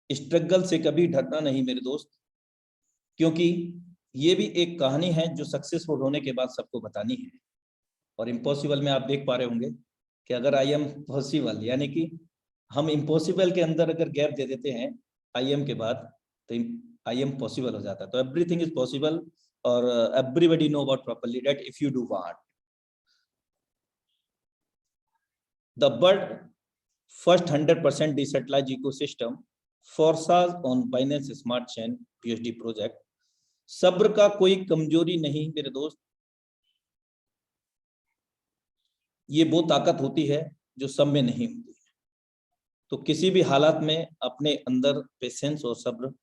Struggle से कभी डरना नहीं मेरे दोस्त, क्योंकि ये भी एक कहानी है जो सक्सेसफुल होने के बाद सबको बतानी है। और इम्पॉसिबल में आप देख पा रहे होंगे कि अगर आई एम पॉसिबल, यानी कि हम इम्पॉसिबल के अंदर अगर गैप दे देते हैं आई एम के बाद, तो आई एम पॉसिबल हो जाता है। तो एवरीथिंग इज पॉसिबल, और everybody know about properly that if you do want. The world first 100% decentralized ecosystem foresaws on Binance Smart Chain BUSD project. सब्र का कोई कमजोरी नहीं मेरे दोस्त, ये वो ताकत होती है जो सब में नहीं होती है। तो किसी भी हालात में अपने अंदर पेशेंस और सब्र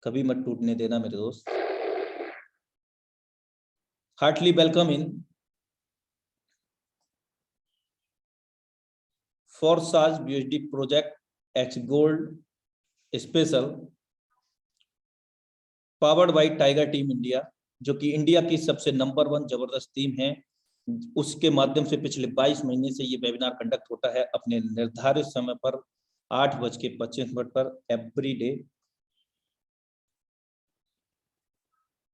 कभी मत टूटने देना मेरे दोस्त। Heartly welcome in Forsage BUSD project X gold special powered by tiger team India, जो कि इंडिया की सबसे नंबर 1 जबरदस्त टीम है। उसके माध्यम से पिछले 22 महीने से ये वेबिनार कंडक्ट होता है अपने निर्धारित समय पर 8:25 पर एवरी डे।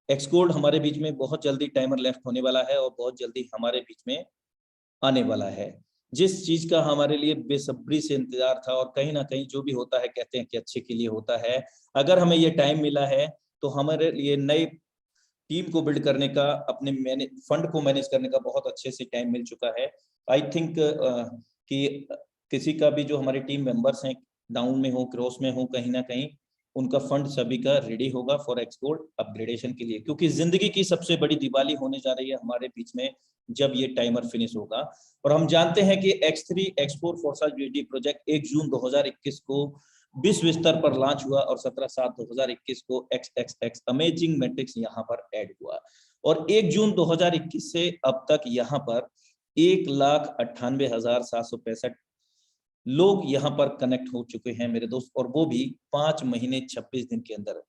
एक्स गोल्ड हमारे बीच में बहुत जल्दी टाइमर लेफ्ट होने वाला है और बहुत जल्दी हमारे बीच में आने वाला है। जिस चीज का हमारे लिए बेसब्री से इंतजार था, और कहीं ना कहीं जो भी होता है कहते हैं कि अच्छे के लिए होता है। अगर हमें ये टाइम मिला है तो हमारे लिए नई टीम को बिल्ड करने का, अपने फंड को मैनेज करने का बहुत अच्छे से टाइम मिल चुका है। आई थिंक कि किसी का भी जो हमारे टीम मेंबर्स हैं, डाउन में हो क्रॉस में हो, कहीं ना कहीं उनका फंड सभी का रेडी होगा फॉर एक्स गोल्ड अपग्रेडेशन के लिए, क्योंकि जिंदगी की सबसे बड़ी दिवाली होने जा रही है हमारे बीच में जब ये टाइमर फिनिश होगा। और हम जानते हैं कि X3 X4 Forsage BUSD project 1 जून 2021 को विश्व स्तर पर लॉन्च हुआ और 17/7/2021 को XXX अमेजिंग मैट्रिक्स यहाँ पर ऐड हुआ। और 1 जून 2021 से अब तक यहाँ पर 1,98,765 लोग यहाँ पर कनेक्ट हो चुके हैं मेरे दोस्त, और वो भी 5 महीने 26 दिन के अंदर,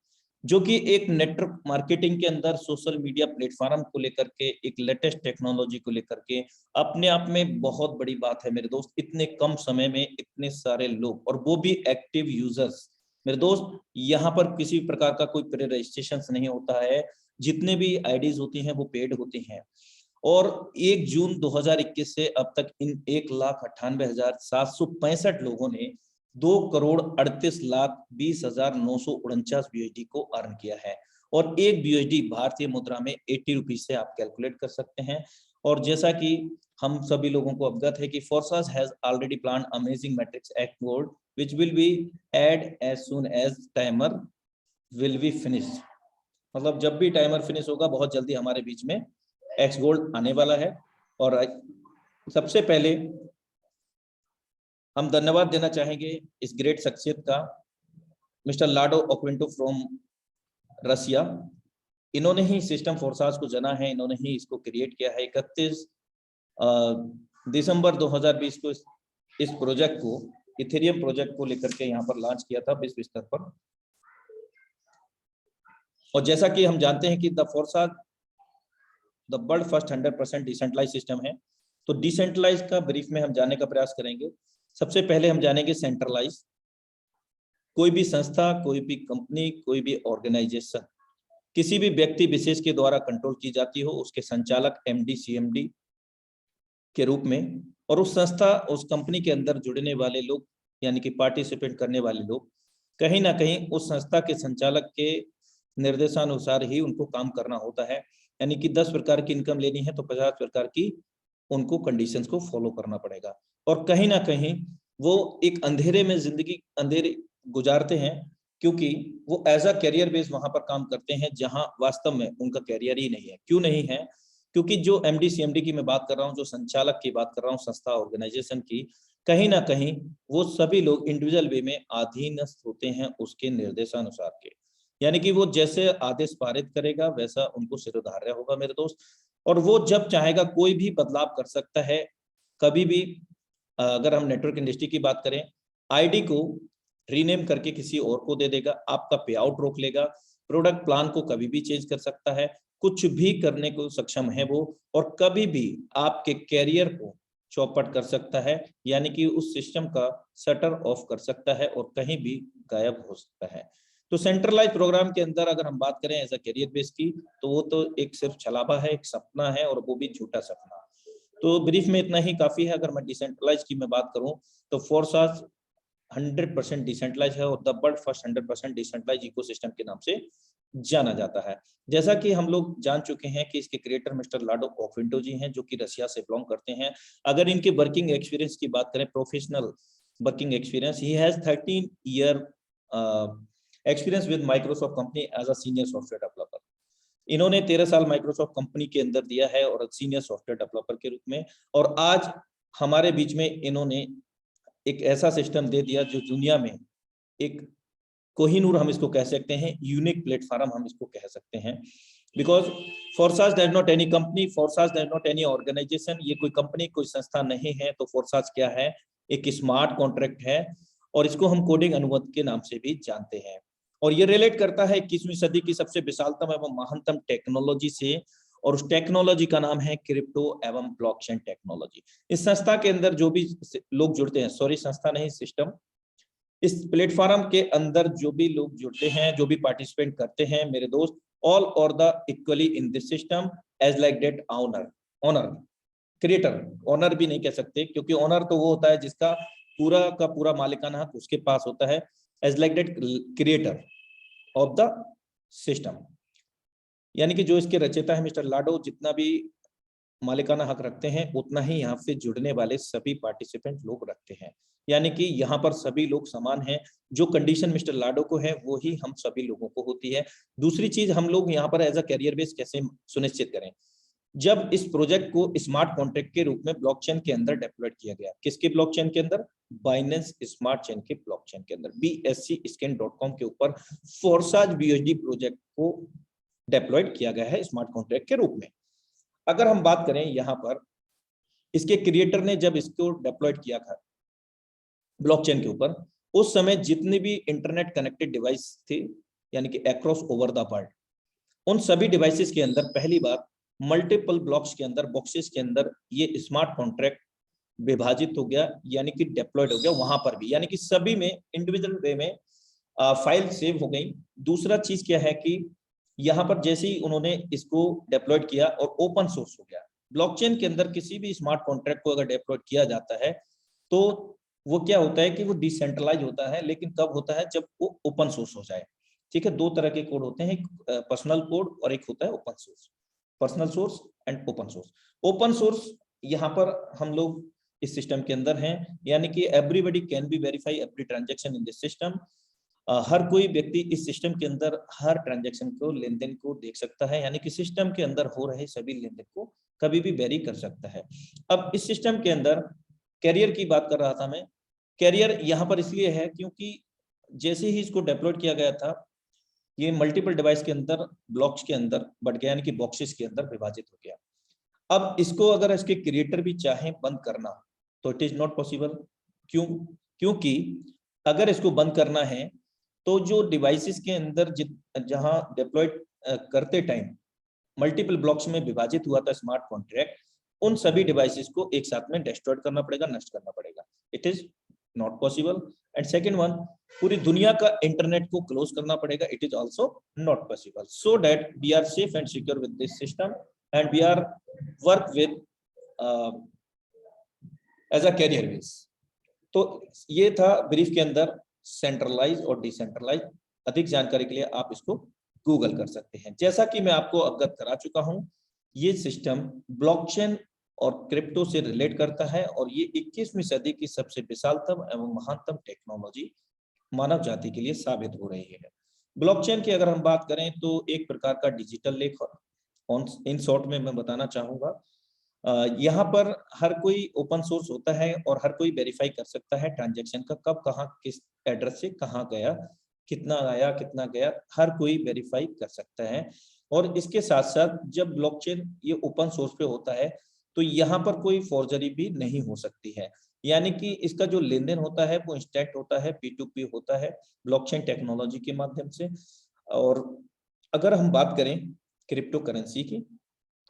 जो कि एक नेटवर्क मार्केटिंग के अंदर सोशल मीडिया प्लेटफॉर्म को लेकर के, एक लेटेस्ट टेक्नोलॉजी को लेकर के अपने आप में बहुत बड़ी बात है मेरे दोस्त। इतने कम समय में इतने सारे लोग, और वो भी एक्टिव यूजर्स मेरे दोस्त। यहाँ पर किसी प्रकार का कोई प्री रजिस्ट्रेशन नहीं होता है, जितने भी आईडीज होती हैं वो पेड होती हैं। और 1 जून 2021 से अब तक इन 1,98,765 लोगों ने 2,38,20,949 BUSD को अर्न किया है। और एक BUSD भारतीय मुद्रा में 80 रुपीज से आप कैलकुलेट कर सकते हैं। और जैसा कि हम सभी लोगों को अवगत है कि Forsage has already planned amazing matrix X gold which will be add as soon as timer will be finish. मतलब जब भी टाइमर फिनिश होगा बहुत जल्दी हमारे बीच में एक्स गोल्ड आने वाला है। और सबसे पहले हम धन्यवाद देना चाहेंगे इस ग्रेट शख्सियत का, मिस्टर लाडो ओक्विंटो फ्रॉम रसिया। इन्होंने ही सिस्टम फोर्साज को जाना है, इन्होंने ही इसको क्रिएट किया है। 31 दिसंबर 2020 को इस प्रोजेक्ट को, इथेरियम प्रोजेक्ट को लेकर के यहाँ पर लॉन्च किया था विश्व स्तर पर। और जैसा कि हम जानते हैं कि the Forsage the world first 100% decentralize system है। तो डिसेंट्रलाइज का ब्रीफ में हम जानने का प्रयास करेंगे। सबसे पहले हम जानेंगे सेंट्रलाइज। कोई भी संस्था, कोई भी कंपनी, कोई भी ऑर्गेनाइजेशन किसी भी व्यक्ति विशेष के द्वारा कंट्रोल की जाती हो, उसके संचालक MD CMD के रूप में, और उस संस्था उस कंपनी के अंदर जुड़ने वाले लोग यानी कि पार्टिसिपेट करने वाले लोग कहीं ना कहीं उस संस्था के संचालक के निर्देशानुसार ही उनको काम करना होता है। यानी कि 10 प्रकार की इनकम लेनी है तो 50 प्रकार की उनको कंडीशंस को फॉलो करना पड़ेगा। और कहीं ना कहीं वो एक अंधेरे में जिंदगी अंधेरे गुजारते हैं, क्योंकि वो एज अ कैरियर बेस वहां पर काम करते हैं जहां वास्तव में उनका कैरियर ही नहीं है। क्यों नहीं है? क्योंकि जो MD CMD की मैं बात कर रहा हूँ, जो संचालक की बात कर रहा हूँ, संस्था ऑर्गेनाइजेशन की, कहीं ना कहीं वो सभी लोग इंडिविजुअल वे में अधीनस्थ होते हैं उसके निर्देशानुसार के। यानी कि वो जैसे आदेश पारित करेगा वैसा उनको सिरोधार्य होगा मेरे दोस्त। और वो जब चाहेगा कोई भी बदलाव कर सकता है कभी भी। अगर हम नेटवर्क इंडस्ट्री की बात करें, आईडी को रीनेम करके किसी और को दे देगा, आपका पे आउट रोक लेगा, प्रोडक्ट प्लान को कभी भी चेंज कर सकता है, कुछ भी करने को सक्षम है वो। और कभी भी आपके कैरियर को चौपट कर सकता है, यानी कि उस सिस्टम का शटर ऑफ कर सकता है और कहीं भी गायब हो सकता है। तो सेंट्रलाइज प्रोग्राम के अंदर अगर हम बात करें एज अ करियर बेस की, तो वो तो एक सिर्फ छलावा है, एक सपना है, और वो भी झूठा सपना। तो ब्रीफ में इतना ही काफी है। अगर मैं डिसेंट्रलाइज की मैं बात करूं तो फोर्सास 100% डिसेंट्रलाइज है और the world first 100% decentralise ecosystem के नाम से जाना जाता है। जैसा कि हम लोग जान चुके हैं कि इसके क्रिएटर मिस्टर लाडो ऑफिंटो जी हैं, जो कि रशिया से बिलोंग करते हैं। अगर इनके वर्किंग एक्सपीरियंस की बात करें, प्रोफेशनल वर्किंग एक्सपीरियंस, ही has 13 year experience with Microsoft company as a senior software developer. इन्होंने 13 साल माइक्रोसॉफ्ट कंपनी के अंदर दिया है और सीनियर सॉफ्टवेयर डेवलपर के रूप में, और आज हमारे बीच में इन्होंने एक ऐसा सिस्टम दे दिया जो दुनिया में एक कोहिनूर हम इसको कह सकते हैं, यूनिक प्लेटफॉर्म हम इसको कह सकते हैं। Because Forsage does not any company, Forsage does not any organization, ये कोई कंपनी कोई संस्था नहीं है। तो फोर्सास क्या है? एक स्मार्ट कॉन्ट्रैक्ट है, और इसको हम कोडिंग अनुवाद के नाम से भी जानते हैं। और ये रिलेट करता है 21वीं सदी की सबसे विशालतम एवं महानतम टेक्नोलॉजी से, और उस टेक्नोलॉजी का नाम है क्रिप्टो एवं ब्लॉकचेन टेक्नोलॉजी। इस संस्था के अंदर जो भी लोग जुड़ते हैं, सॉरी संस्था नहीं, सिस्टम, इस प्लेटफॉर्म के अंदर जो भी लोग जुड़ते हैं, जो भी पार्टिसिपेट करते हैं, मेरे दोस्त, ऑल और the equally in this system as like that owner creator, owner भी नहीं कह सकते, क्योंकि ऑनर तो वो होता है जिसका पूरा का पूरा मालिकाना हक उसके पास होता है। As like that creator of the system, यानी कि जो इसके रचयिता है मिस्टर लाडो, जितना भी मालिकाना हक रखते हैं उतना ही यहाँ से जुड़ने वाले सभी पार्टिसिपेंट लोग रखते हैं। यानी कि यहाँ पर सभी लोग समान हैं। जो कंडीशन मिस्टर लाडो को है वो ही हम सभी लोगों को होती है। दूसरी चीज, हम लोग यहाँ पर एज अ कैरियर बेस कैसे सुनिश्चित करें? जब इस प्रोजेक्ट को स्मार्ट कॉन्ट्रैक्ट के रूप में ब्लॉकचेन के अंदर डेप्लॉयड किया गया, किसके ब्लॉकचेन के अंदर? बाइनेंस स्मार्ट चेन के ब्लॉकचेन के अंदर, BSC-SCAN.com के ऊपर फोर्साज BUSD प्रोजेक्ट को डेप्लॉयड किया गया है स्मार्ट कॉन्ट्रैक्ट के रूप में। अगर हम बात करें यहाँ पर, इसके क्रिएटर ने जब इसको डेप्लॉयड किया था ब्लॉकचेन के ऊपर, उस समय जितने भी इंटरनेट कनेक्टेड डिवाइस थे, यानी कि अक्रॉस ओवर द वर्ल्ड, उन सभी डिवाइसेस के अंदर पहली बार मल्टीपल ब्लॉक्स के अंदर, बॉक्सेस के अंदर ये स्मार्ट कॉन्ट्रैक्ट विभाजित हो गया, यानी कि डेप्लॉयड हो गया वहां पर भी, यानी कि सभी में इंडिविजुअल वे में फाइल सेव हो गई। दूसरा चीज क्या है कि यहाँ पर जैसे ही उन्होंने इसको डेप्लॉयड किया और ओपन सोर्स हो गया, ब्लॉकचेन के अंदर किसी भी स्मार्ट कॉन्ट्रैक्ट को अगर डेप्लॉयड किया जाता है तो वो क्या होता है कि वो डिसेंट्रलाइज होता है, लेकिन कब होता है? जब वो ओपन सोर्स हो जाए। ठीक है, दो तरह के कोड होते हैं, एक पर्सनल कोड और एक होता है open source. Personal source and open source. Open source यहाँ पर हम लोग इस सिस्टम के अंदर हैं, यानी कि everybody can be verify every transaction in this system. हर कोई व्यक्ति इस सिस्टम के अंदर हर ट्रांजैक्शन को, लेन देन को देख सकता है, यानी कि सिस्टम के अंदर हो रहे सभी लेन देन को कभी भी वेरी कर सकता है। अब इस सिस्टम के अंदर कैरियर की बात कर रहा था मैं। कैरियर यहाँ पर इसलिए है क्योंकि जैसे ही इसको डेप्लॉयड किया गया था, ये मल्टीपल डिवाइस के अंदर, ब्लॉक्स के अंदर बढ़ गया, यानी कि बॉक्सेस के अंदर विभाजित हो गया। अब इसको अगर इसके क्रिएटर भी चाहें बंद करना तो इट इज नॉट पॉसिबल। क्यों? क्योंकि अगर इसको बंद करना है तो जो डिवाइसेस के अंदर जहां डिप्लॉयड करते टाइम मल्टीपल ब्लॉक्स में विभाजित हुआ था स्मार्ट कॉन्ट्रैक्ट, उन सभी डिवाइसेस को एक साथ में डिस्ट्रॉय करना पड़ेगा, नष्ट करना पड़ेगा। It is not possible. And second one, पूरी दुनिया का इंटरनेट को क्लोज करना पड़ेगा। It is also not possible. So that we are safe and secure with this system and we are work with as a career base. तो ये था brief के अंदर सेंट्रलाइज और डिसेंट्रलाइज। अधिक जानकारी के लिए आप इसको गूगल कर सकते हैं। जैसा कि मैं आपको अवगत करा चुका हूं, ये सिस्टम ब्लॉकचेन और क्रिप्टो से रिलेट करता है और ये 21वीं सदी की सबसे विशालतम एवं महानतम टेक्नोलॉजी मानव जाति के लिए साबित हो रही है। ब्लॉकचेन की अगर हम बात करें तो एक प्रकार का डिजिटल लेख, इन शॉर्ट में मैं बताना चाहूंगा। यहाँ पर हर कोई ओपन सोर्स होता है और हर कोई वेरीफाई कर सकता है ट्रांजैक्शन का, कब कहाँ किस एड्रेस से कहाँ गया, कितना आया कितना गया, हर कोई वेरीफाई कर सकता है। और इसके साथ साथ जब ब्लॉकचेन ये ओपन सोर्स पे होता है तो यहाँ पर कोई फॉर्जरी भी नहीं हो सकती है, यानी कि इसका जो लेन देन होता है वो इंस्टेंट होता है, P2P होता है ब्लॉकचेन टेक्नोलॉजी के माध्यम से। और अगर हम बात करें क्रिप्टो करेंसी की,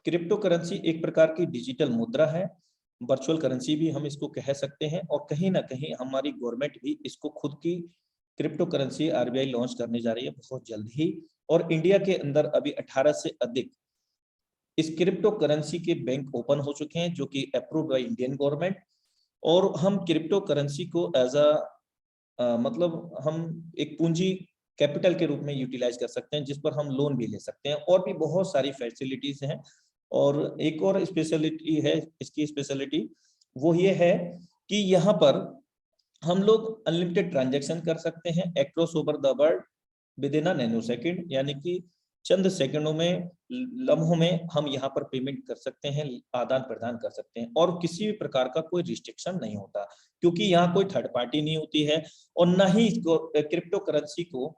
क्रिप्टो करेंसी एक प्रकार की डिजिटल मुद्रा है वर्चुअल करेंसी भी हम इसको कह सकते हैं, और कहीं ना कहीं हमारी गवर्नमेंट भी इसको खुद की क्रिप्टो करेंसी आरबीआई लॉन्च करने जा रही है बहुत जल्द ही। और इंडिया के अंदर अभी 18 से अधिक इस क्रिप्टो करेंसी के बैंक ओपन हो चुके हैं, जो कि अप्रूव्ड बाय इंडियन गवर्नमेंट। और हम क्रिप्टो करेंसी को एज मतलब हम एक पूंजी कैपिटल के रूप में यूटिलाइज कर सकते हैं, जिस पर हम लोन भी ले सकते हैं, और भी बहुत सारी फैसिलिटीज हैं। और एक और स्पेशलिटी है, इसकी स्पेशलिटी वो ये है कि यहाँ पर हम लोग अनलिमिटेड ट्रांजैक्शन कर सकते हैं across over the world with in a nano second, यानी कि चंद सेकंडों में, लम्हों में हम यहाँ पर पेमेंट कर सकते हैं, आदान प्रदान कर सकते हैं, और किसी भी प्रकार का कोई रिस्ट्रिक्शन नहीं होता, क्योंकि यहाँ कोई थर्ड पार्टी नहीं होती है। और ना ही इसको क्रिप्टो करेंसी को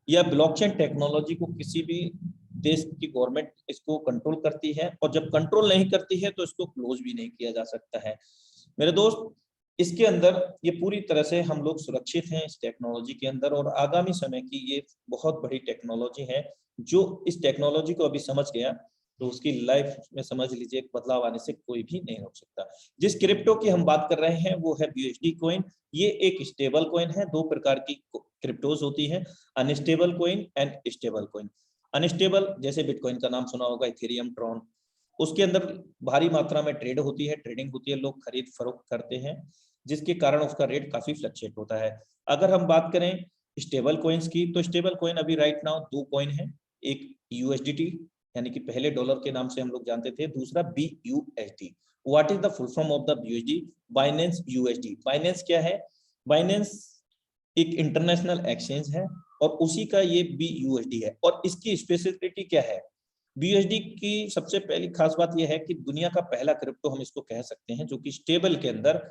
या ब्लॉकचेन टेक्नोलॉजी को किसी भी देश की गवर्नमेंट इसको कंट्रोल करती है, और जब कंट्रोल नहीं करती है तो इसको क्लोज भी नहीं किया जा सकता है। मेरे दोस्त, इसके अंदर ये पूरी तरह से हम लोग सुरक्षित हैं इस टेक्नोलॉजी के अंदर, और आगामी समय की ये बहुत बड़ी टेक्नोलॉजी है। जो इस टेक्नोलॉजी को अभी समझ गया तो उसकी लाइफ में समझ लीजिए बदलाव आने से कोई भी नहीं रोक सकता। जिस क्रिप्टो की हम बात कर रहे हैं वो है BUSD कॉइन। ये एक स्टेबल कॉइन है। दो प्रकार की क्रिप्टोज होती है, unstable coin and stable coin. Unstable जैसे बिटकॉइन का नाम सुना होगा, इथेरियम, ट्रॉन, उसके अंदर भारी मात्रा में ट्रेड होती है, ट्रेडिंग होती है, लोग खरीद फरोख्त करते हैं, जिसके कारण उसका रेट काफी फ्लक्चुएट होता है। अगर हम बात करें स्टेबल कॉइन्स की, तो स्टेबल कॉइन अभी राइट नाउ दो कॉइन है। एक USDT, यानी कि पहले डॉलर के नाम से हम लोग जानते थे, दूसरा BUSD। What is the full form of the BUSD? Binance USD। Binance क्या है? बाइनेंस एक इंटरनेशनल एक्सचेंज है, और उसी का ये BUSD है। और इसकी स्पेसिफिसिटी क्या है? BUSD की सबसे पहली खास बात यह है कि दुनिया का पहला क्रिप्टो हम इसको कह सकते हैं, जो कि स्टेबल के अंदर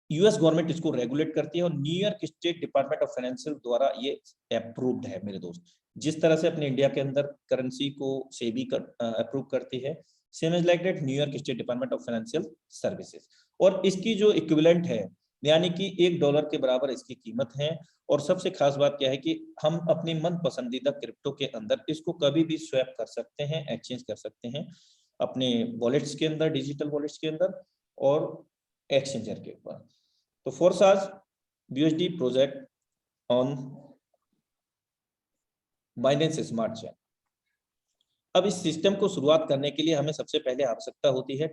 US गवर्नमेंट इसको रेगुलेट करती है, और New York State Department of financial द्वारा ये अप्रूव्ड है। मेरे दोस्त, जिस तरह से अपने इंडिया के अंदर करेंसी को सेबी अप्रूव करती है, same as like that New York State Department of Financial Services. और इसकी जो इक्विवेलेंट है, यानी कि $1 के बराबर इसकी कीमत है। और सबसे खास बात क्या है कि हम अपनी मन पसंदीदा क्रिप्टो के अंदर इसको कभी भी स्वैप कर सकते हैं, एक्सचेंज कर सकते हैं अपने वॉलेट्स के अंदर, डिजिटल वॉलेट्स के अंदर और एक्सचेंजर के ऊपर। तो Forsage BUSD project on Binance smart chain. अब इस सिस्टम को शुरुआत करने के लिए हमें सबसे पहले आवश्यकता होती है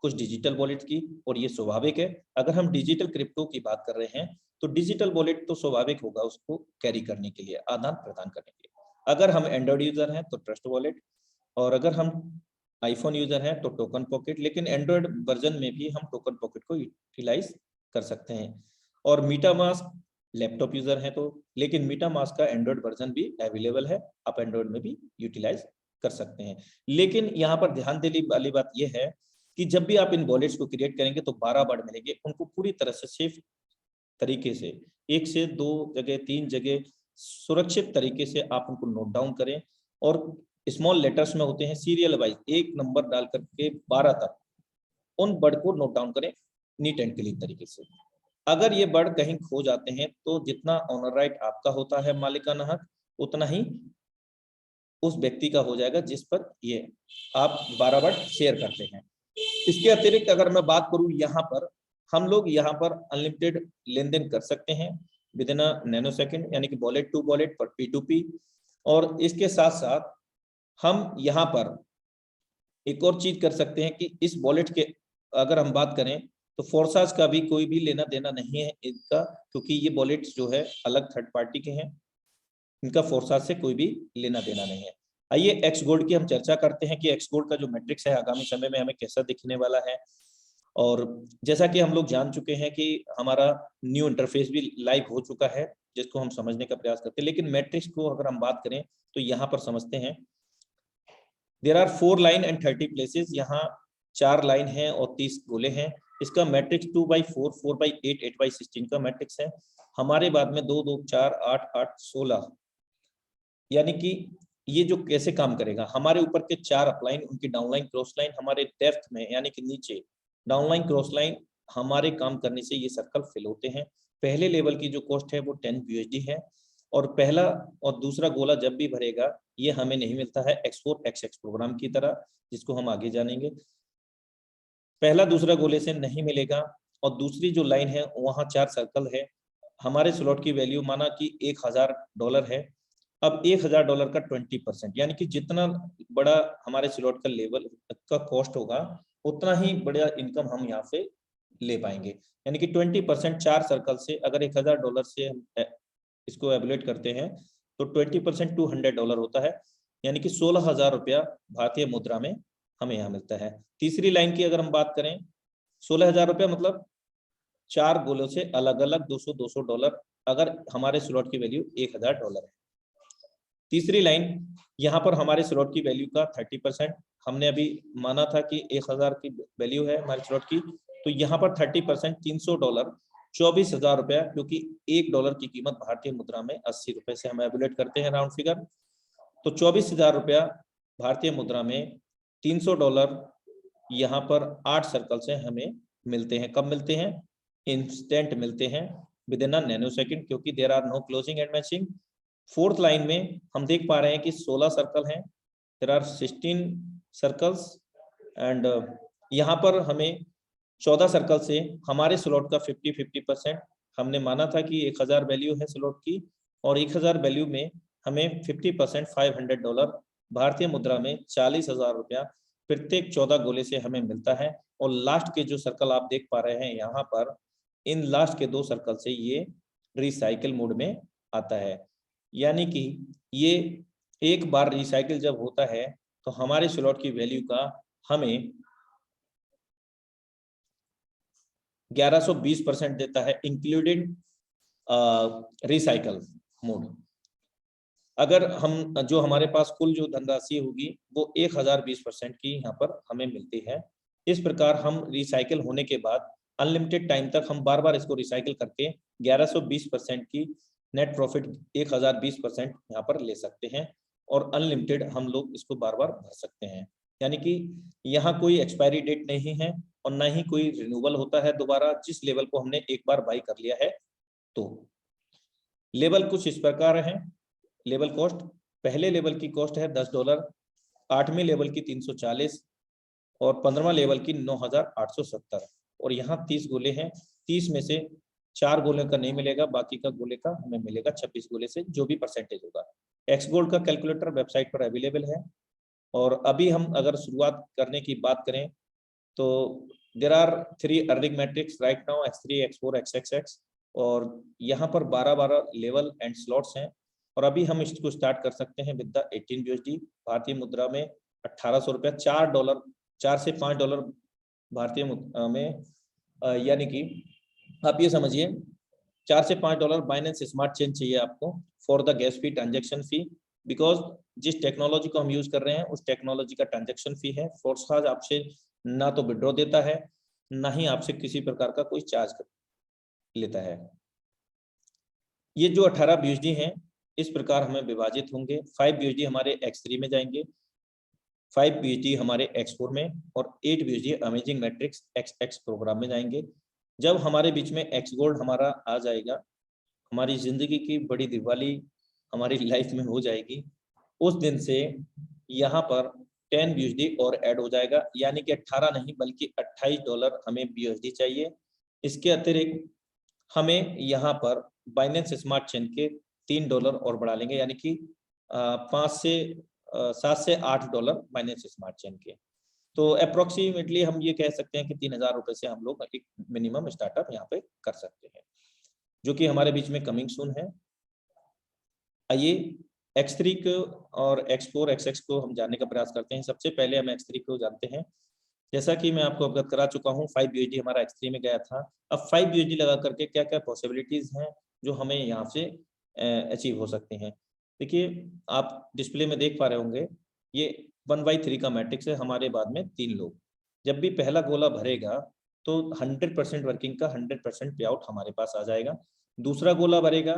कुछ डिजिटल वॉलेट की, और ये स्वाभाविक है। अगर हम डिजिटल क्रिप्टो की बात कर रहे हैं तो डिजिटल वॉलेट तो स्वाभाविक होगा उसको कैरी करने के लिए, आदान प्रदान करने के लिए। अगर हम एंड्रॉइड यूजर हैं तो ट्रस्ट वॉलेट, और अगर हम आईफोन यूजर हैं तो टोकन पॉकेट। लेकिन एंड्रॉइड वर्जन में भी हम टोकन पॉकेट को यूटिलाइज कर सकते हैं। और मीटामास्क लैपटॉप यूजर हैं तो, लेकिन मीटामास्क का एंड्रॉइड वर्जन भी अवेलेबल है, आप एंड्रॉइड में भी यूटिलाइज कर सकते हैं। लेकिन यहाँ पर ध्यान देने वाली बात यह है कि जब भी आप इन वॉलेट्स को क्रिएट करेंगे तो 12 वर्ड मिलेंगे, उनको पूरी तरह से सेफ तरीके से, 1 से 2 जगह, 3 जगह सुरक्षित तरीके से आप उनको नोट डाउन करें। और स्मॉल लेटर्स में होते हैं, सीरियल वाइज 1 नंबर डाल करके 12 तक उन वर्ड को नोट डाउन करें नीट एंड क्लीन तरीके से। अगर ये वर्ड कहीं खो जाते हैं तो जितना ऑनर राइट आपका होता है मालिकाना हक, उतना ही उस व्यक्ति का हो जाएगा जिस पर ये आप 12 वर्ड शेयर करते हैं। इसके अतिरिक्त अगर मैं बात करूं, यहाँ पर हम लोग यहाँ पर अनलिमिटेड लेन देन कर सकते हैं with in a nano second, यानी कि वॉलेट टू वॉलेट पर P2P। और इसके साथ साथ हम यहाँ पर एक और चीज कर सकते हैं कि इस वॉलेट के अगर हम बात करें तो फोर्सास का भी कोई भी लेना देना नहीं है इनका, क्योंकि ये वॉलेट्स जो है अलग थर्ड पार्टी के हैं, इनका फोर्सास से कोई भी लेना देना नहीं है। आइए एक्स गोल्ड की हम चर्चा करते हैं कि एक्स गोल्ड का जो मैट्रिक्स है आगामी समय में हमें कैसा दिखने वाला है। और जैसा कि हम लोग जान चुके हैं कि हमारा न्यू इंटरफेस भी लाइव हो चुका है, जिसको हम समझने का प्रयास करते हैं। लेकिन मैट्रिक्स को अगर हम बात करें तो यहाँ पर समझते हैं, there are 4 line and 30 places. यहाँ 4 लाइन है और 30 गोले हैं। इसका मैट्रिक्स 2/4, 4/8, 8/16 का मैट्रिक्स है। हमारे बाद में 2, 2, 4, 8, 8, 16, यानी कि ये जो कैसे काम करेगा, हमारे ऊपर के 4 अपलाइन, उनकी डाउनलाइन क्रॉस लाइन हमारे डेप्थ में, यानी कि नीचे डाउनलाइन क्रॉस लाइन हमारे काम करने से ये सर्कल फिल होते हैं। पहले लेवल की जो कॉस्ट है वो 10 BUSD है, और पहला और दूसरा गोला जब भी भरेगा ये हमें नहीं मिलता है X4XX प्रोग्राम की तरह, जिसको हम आगे जानेंगे। पहला दूसरा गोले से नहीं मिलेगा, और दूसरी जो लाइन है वहां 4 सर्कल है। हमारे स्लॉट की वैल्यू माना कि $1000 है। अब $1000 का 20%, यानी कि जितना बड़ा हमारे स्लॉट का लेवल का कॉस्ट होगा उतना ही बड़ा इनकम हम यहाँ से ले पाएंगे। यानी कि 20% 4 सर्कल से अगर $1000 से हम इसको एवलुएट करते हैं तो 20% $200 होता है, यानी कि 16,000 रुपया भारतीय मुद्रा में हमें यहाँ मिलता है। तीसरी लाइन की अगर हम बात करें, 16,000 रुपया मतलब 4 गोलों से अलग अलग $200 अगर हमारे स्लॉट की वैल्यू $1000 है। तीसरी लाइन, यहाँ पर हमारे स्लॉट की वैल्यू का 30%, हमने अभी माना था कि 1000 की वैल्यू है हमारे स्लॉट की, तो यहाँ पर 30% $300 24,000 रुपया, क्योंकि $1 की कीमत भारतीय मुद्रा में 80 रुपए से हम एवलुएट करते हैं राउंड फिगर। तो 24,000 रुपया भारतीय मुद्रा में $300 यहाँ पर 8 सर्कल से हमें मिलते हैं। कब मिलते हैं? इंस्टेंट मिलते हैं, with in a nano second, क्योंकि there are no closing and matching. Fourth line में हम देख पा रहे हैं कि 16 सर्कल हैं, देयर आर 16 सर्कल्स, एंड यहाँ पर हमें 14 सर्कल से हमारे स्लॉट का 50-50%, हमने माना था कि 1000 वैल्यू है स्लॉट की, और 1000 वैल्यू में हमें 50% $500 भारतीय मुद्रा में 40,000 रुपया प्रत्येक 14 गोले से हमें मिलता है। और लास्ट के जो सर्कल आप देख पा रहे हैं यहाँ पर, इन लास्ट के 2 सर्कल से ये रिसाइकिल मोड में आता है, यानी कि ये एक बार रिसाइकिल जब होता है तो हमारे स्लॉट की वैल्यू का हमें 1120% देता है, इंक्लूडिंग रिसाइकल मोड। अगर हम जो हमारे पास कुल जो धनराशि होगी वो 1020% की यहाँ पर हमें मिलती है। इस प्रकार हम रिसाइकिल होने के बाद अनलिमिटेड टाइम तक हम बार बार इसको रिसाइकिल करके 1120% की नेट प्रॉफिट 1020% यहाँ पर ले सकते हैं, और अनलिमिटेड हम लोग इसको बार बार भर सकते हैं। यानी कि यहाँ कोई एक्सपायरी डेट नहीं है और ना ही कोई रिन्यूअल होता है दोबारा, जिस लेवल को हमने एक बार बाई कर लिया है। तो लेवल कुछ इस प्रकार है। लेवल कॉस्ट, पहले लेवल की कॉस्ट है $10, 8वें लेवल की 340 और 15वां लेवल की 9,870, और यहाँ 30 गोले हैं। 30 में से 4 गोले का नहीं मिलेगा, बाकी का गोले का हमें मिलेगा 26 गोले से, जो भी परसेंटेज होगा। एक्स गोल्ड का कैलकुलेटर वेबसाइट पर अवेलेबल है। और अभी हम अगर शुरुआत करने की बात करें तो there are 3 earning matrix right now, X3, X4, XXX, और यहाँ पर 12 लेवल एंड स्लॉट्स हैं। और अभी हम इसको स्टार्ट कर सकते हैं विद द 18 USD, भारतीय मुद्रा में 1800 रुपया, $4 से $5 भारतीय मुद्रा में, यानी कि आप ये समझिए $4 से $5 बाइनेंस स्मार्ट चेन चाहिए आपको for the gas fee transaction fee, because जिस टेक्नोलॉजी को हम यूज कर रहे हैं उस टेक्नोलॉजी का ट्रांजेक्शन फी है। फोर्सफाज आपसे ना तो विड्रॉ देता है, ना ही आपसे किसी प्रकार का कोई चार्ज लेता है। ये जो 18 USD हैं इस प्रकार हमें विभाजित होंगे। 5 USD हमारे X3 में जाएंगे, 5 USD हमारे X4 में, और 8 USD amazing matrix XX programme में जाएंगे। जब हमारे बीच में X गोल्ड हमारा आ जाएगा, हमारी जिंदगी की बड़ी दिवाली हमारी लाइफ में हो जाएगी। उस दिन से यहाँ पर 10 USD और ऐड हो जाएगा, यानी कि 18 नहीं बल्कि $28 हमें USD चाहिए। इसके अतिरिक्त हमें यहाँ पर बाइनेंस स्मार्ट चेन के $3 और बढ़ा लेंगे, यानी कि 7 से $8 बाइनेंस स्मार्ट चेन के। तो अप्रोक्सीमेटली हम ये कह सकते हैं कि 3,000 रुपए से हम लोग एक मिनिमम स्टार्टअप यहाँ पे कर सकते हैं, जो कि हमारे बीच में कमिंग सून है। आइए X3 को और X4, XX को हम जानने का प्रयास करते हैं। सबसे पहले हम X3 को जानते हैं। जैसा कि मैं आपको अवगत करा चुका हूँ, 5 USD हमारा X3 में गया था। अब 5 USD लगा करके क्या क्या पॉसिबिलिटीज हैं जो हमें यहाँ से अचीव हो सकती हैं। देखिए आप डिस्प्ले में देख पा रहे होंगे, ये 1/3 का मैट्रिक्स है। हमारे बाद में 3 लोग, जब भी पहला गोला भरेगा तो 100% वर्किंग का 100% पे आउट हमारे पास आ जाएगा। दूसरा गोला भरेगा,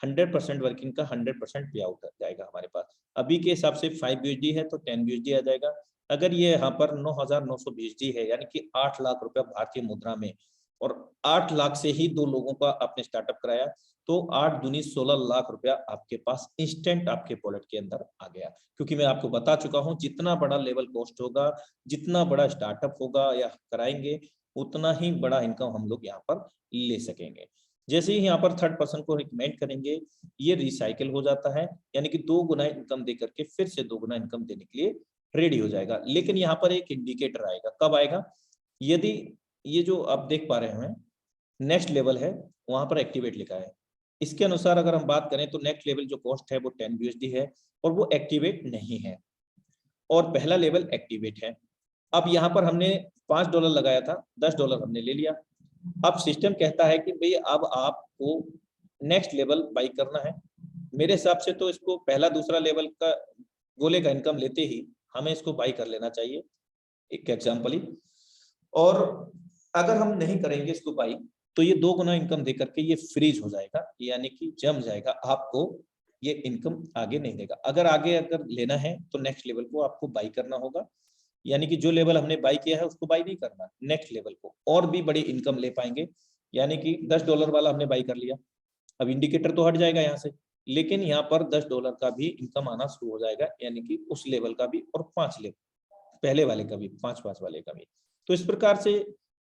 100% वर्किंग का 100% पे आउट जाएगा हमारे पास। अभी के हिसाब से 5 USD है तो 10 USD आ जाएगा। अगर ये यहाँ पर 9,920 है, यानी कि 8 लाख रुपया भारतीय मुद्रा में, और 8 लाख से ही 2 लोगों का आपने स्टार्टअप कराया, तो 8 दूनी 16 लाख रुपया आपके पास इंस्टेंट आपके वॉलेट के अंदर आ गया। क्योंकि मैं आपको बता चुका हूं, जितना बड़ा लेवल कॉस्ट होगा, जितना बड़ा स्टार्टअप होगा या कराएंगे, उतना ही बड़ा इनकम हम लोग यहाँ पर ले सकेंगे। जैसे ही यहाँ पर थर्ड पर्सन को रिकमेंड करेंगे, ये रिसाइकिल हो जाता है, यानी कि 2 गुना इनकम दे करके फिर से 2 गुना इनकम देने के लिए रेडी हो जाएगा। लेकिन यहाँ पर एक इंडिकेटर आएगा। कब आएगा? यदि ये जो आप देख पा रहे हैं नेक्स्ट लेवल है, वहां पर एक्टिवेट लिखा है। इसके अनुसार अगर हम बात करें तो नेक्स्ट लेवल जो कॉस्ट है वो 10 USD है और वो एक्टिवेट नहीं है, और पहला लेवल एक्टिवेट है। अब यहाँ पर हमने $5 लगाया था, $10 हमने ले लिया। अब सिस्टम कहता है कि भाई अब आपको नेक्स्ट लेवल बाई करना है। मेरे हिसाब से तो इसको पहला दूसरा लेवल का गोले का इनकम लेते ही हमें इसको बाई कर लेना चाहिए, एक एग्जाम्पल ही। और अगर हम नहीं करेंगे इसको बाई, तो ये 2 गुना इनकम दे करके ये फ्रीज हो जाएगा, यानी कि जम जाएगा, आपको ये इनकम आगे नहीं देगा। अगर आगे लेना है तो नेक्स्ट लेवल को आपको बाई करना होगा, यानी कि जो लेवल हमने बाई किया है उसको बाई नहीं करना, नेक्स्ट लेवल को, और भी बड़ी इनकम ले पाएंगे। यानी कि $10 वाला हमने बाई कर लिया, अब इंडिकेटर तो हट जाएगा यहाँ से, लेकिन यहाँ पर $10 का भी इनकम आना शुरू हो जाएगा, यानी कि उस लेवल का भी और 5 लेवल पहले वाले का भी, 5 वाले का भी। तो इस प्रकार से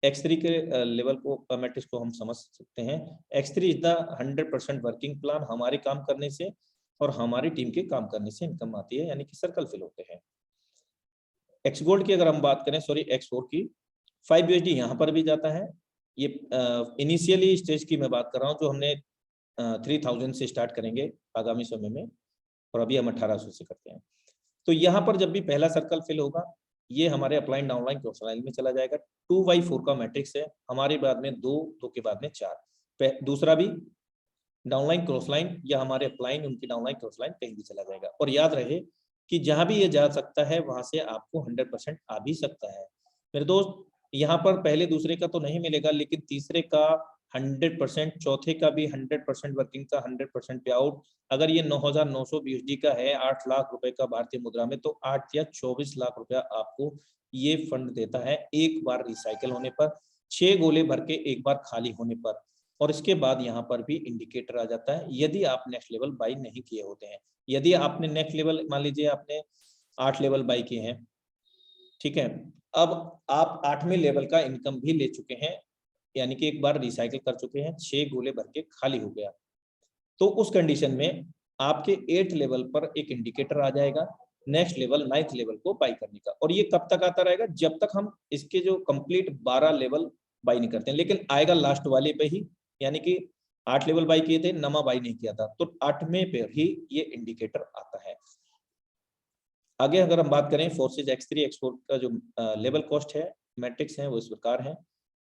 X3 के लेवल को मैट्रिक्स को हम समझ सकते हैं। X3 is the 100% working plan. हमारे काम करने से और हमारी टीम के काम करने से इनकम आती है, यानी कि सर्कल फिल होते हैं। X गोल्ड की अगर हम बात करें, सॉरी X4 की, 5 USD यहाँ पर भी जाता है। ये इनिशियली स्टेज की मैं बात कर रहा हूँ, जो हमने 3000 से स्टार्ट करेंगे आगामी समय में, और अभी हम 1800 से करते हैं। तो यहाँ पर जब भी पहला सर्कल फिल होगा, ये हमारे अपलाइन डाउनलाइन क्रॉस लाइन में चला जाएगा। 2x4 का मैट्रिक्स है, हमारे बाद में 2 के बाद में 4, दूसरा भी डाउनलाइन क्रॉस लाइन या हमारे अपलाइन उनकी डाउनलाइन क्रॉस लाइन कहीं भी चला जाएगा। और याद रहे कि जहां भी ये जा सकता है वहां से आपको 100% आ भी सकता है। मेरे दोस्त, यहाँ पर पहले दूसरे का तो नहीं मिलेगा, लेकिन तीसरे का 100%, चौथे का भी 100% वर्किंग का 100% पे आउट। अगर ये 9,900 USD का है 8 लाख रुपए का भारतीय मुद्रा में, तो 8 या 24 लाख रुपया आपको ये फंड देता है एक बार रिसाइकल होने पर, 6 गोले भर के एक बार खाली होने पर। और इसके बाद यहाँ पर भी इंडिकेटर आ जाता है यदि आप नेक्स्ट लेवल बाई नहीं किए होते हैं। यदि आपने नेक्स्ट लेवल, मान लीजिए आपने 8 लेवल बाई किए हैं, ठीक है, अब आप 8वें लेवल का इनकम भी ले चुके हैं, यानी कि एक बार रिसाइकिल कर चुके हैं, 6 गोले भर के खाली हो गया, तो उस कंडीशन में आपके 8th लेवल पर एक इंडिकेटर आ जाएगा नेक्स्ट लेवल 9th लेवल को बाई करने का। और ये कब तक आता रहेगा? जब तक हम इसके जो कंप्लीट 12 लेवल बाई नहीं करते हैं, लेकिन आएगा लास्ट वाले पे ही, यानी कि 8 लेवल बाई किए थे, 9वां बाई नहीं किया था, तो 8वें पे ही ये इंडिकेटर आता है। आगे अगर हम बात करें फोर्सेज X3 X4 का जो लेवल कॉस्ट है, मैट्रिक्स है, वो इस प्रकार है।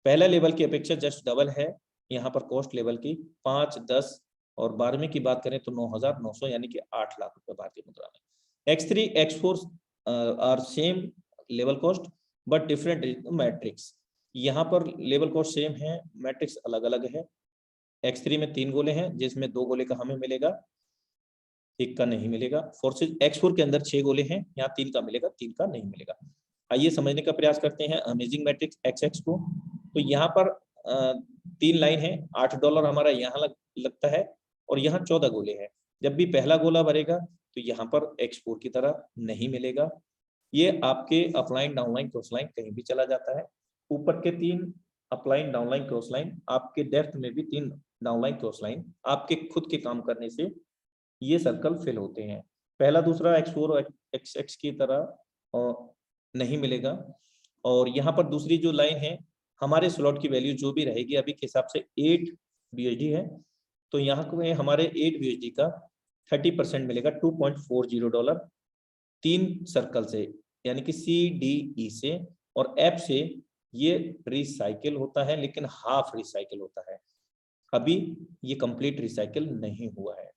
पहला लेवल की अपेक्षा जस्ट डबल है यहाँ पर कॉस्ट लेवल की, 5, 10 और 12वें की बात करें तो 9,900, यानी कि 8 लाख रुपए भारतीय मुद्रा में। X3 X4 are same level cost but different matrix. यहाँ पर लेवल कॉस्ट सेम है, मैट्रिक्स अलग अलग है। X3 में 3 गोले हैं, जिसमें 2 गोले का हमें मिलेगा, 1 का नहीं मिलेगा। फोर्सेज X4 के अंदर 6 गोले हैं, यहाँ 3 का मिलेगा, 3 का नहीं मिलेगा। आइए समझने का प्रयास करते हैं अमेजिंग मैट्रिक्स XX को। तो यहाँ पर 3 लाइन है, $8 हमारा यहाँ लगता है और यहाँ 14 गोले हैं। जब भी पहला गोला भरेगा तो यहाँ पर X4 की तरह नहीं मिलेगा, ये आपके अपलाइन डाउनलाइन क्रॉस लाइन कहीं भी चला जाता है। ऊपर के 3 अपलाइन डाउनलाइन क्रॉस लाइन, आपके डेप्थ में भी 3 डाउनलाइन क्रॉस लाइन, आपके खुद के काम करने से ये सर्कल फिल होते हैं। पहला दूसरा X4 और XX की तरह नहीं मिलेगा। और यहाँ पर दूसरी जो लाइन है, हमारे स्लॉट की वैल्यू जो भी रहेगी अभी के हिसाब से 8 BSD है, तो यहाँ को हमारे 8 BSD का 30% मिलेगा, $2.40 3 सर्कल से, यानी कि CDE से और F से ये रिसाइकिल होता है, लेकिन हाफ रिसाइकिल होता है, अभी ये कंप्लीट रिसाइकिल नहीं हुआ है।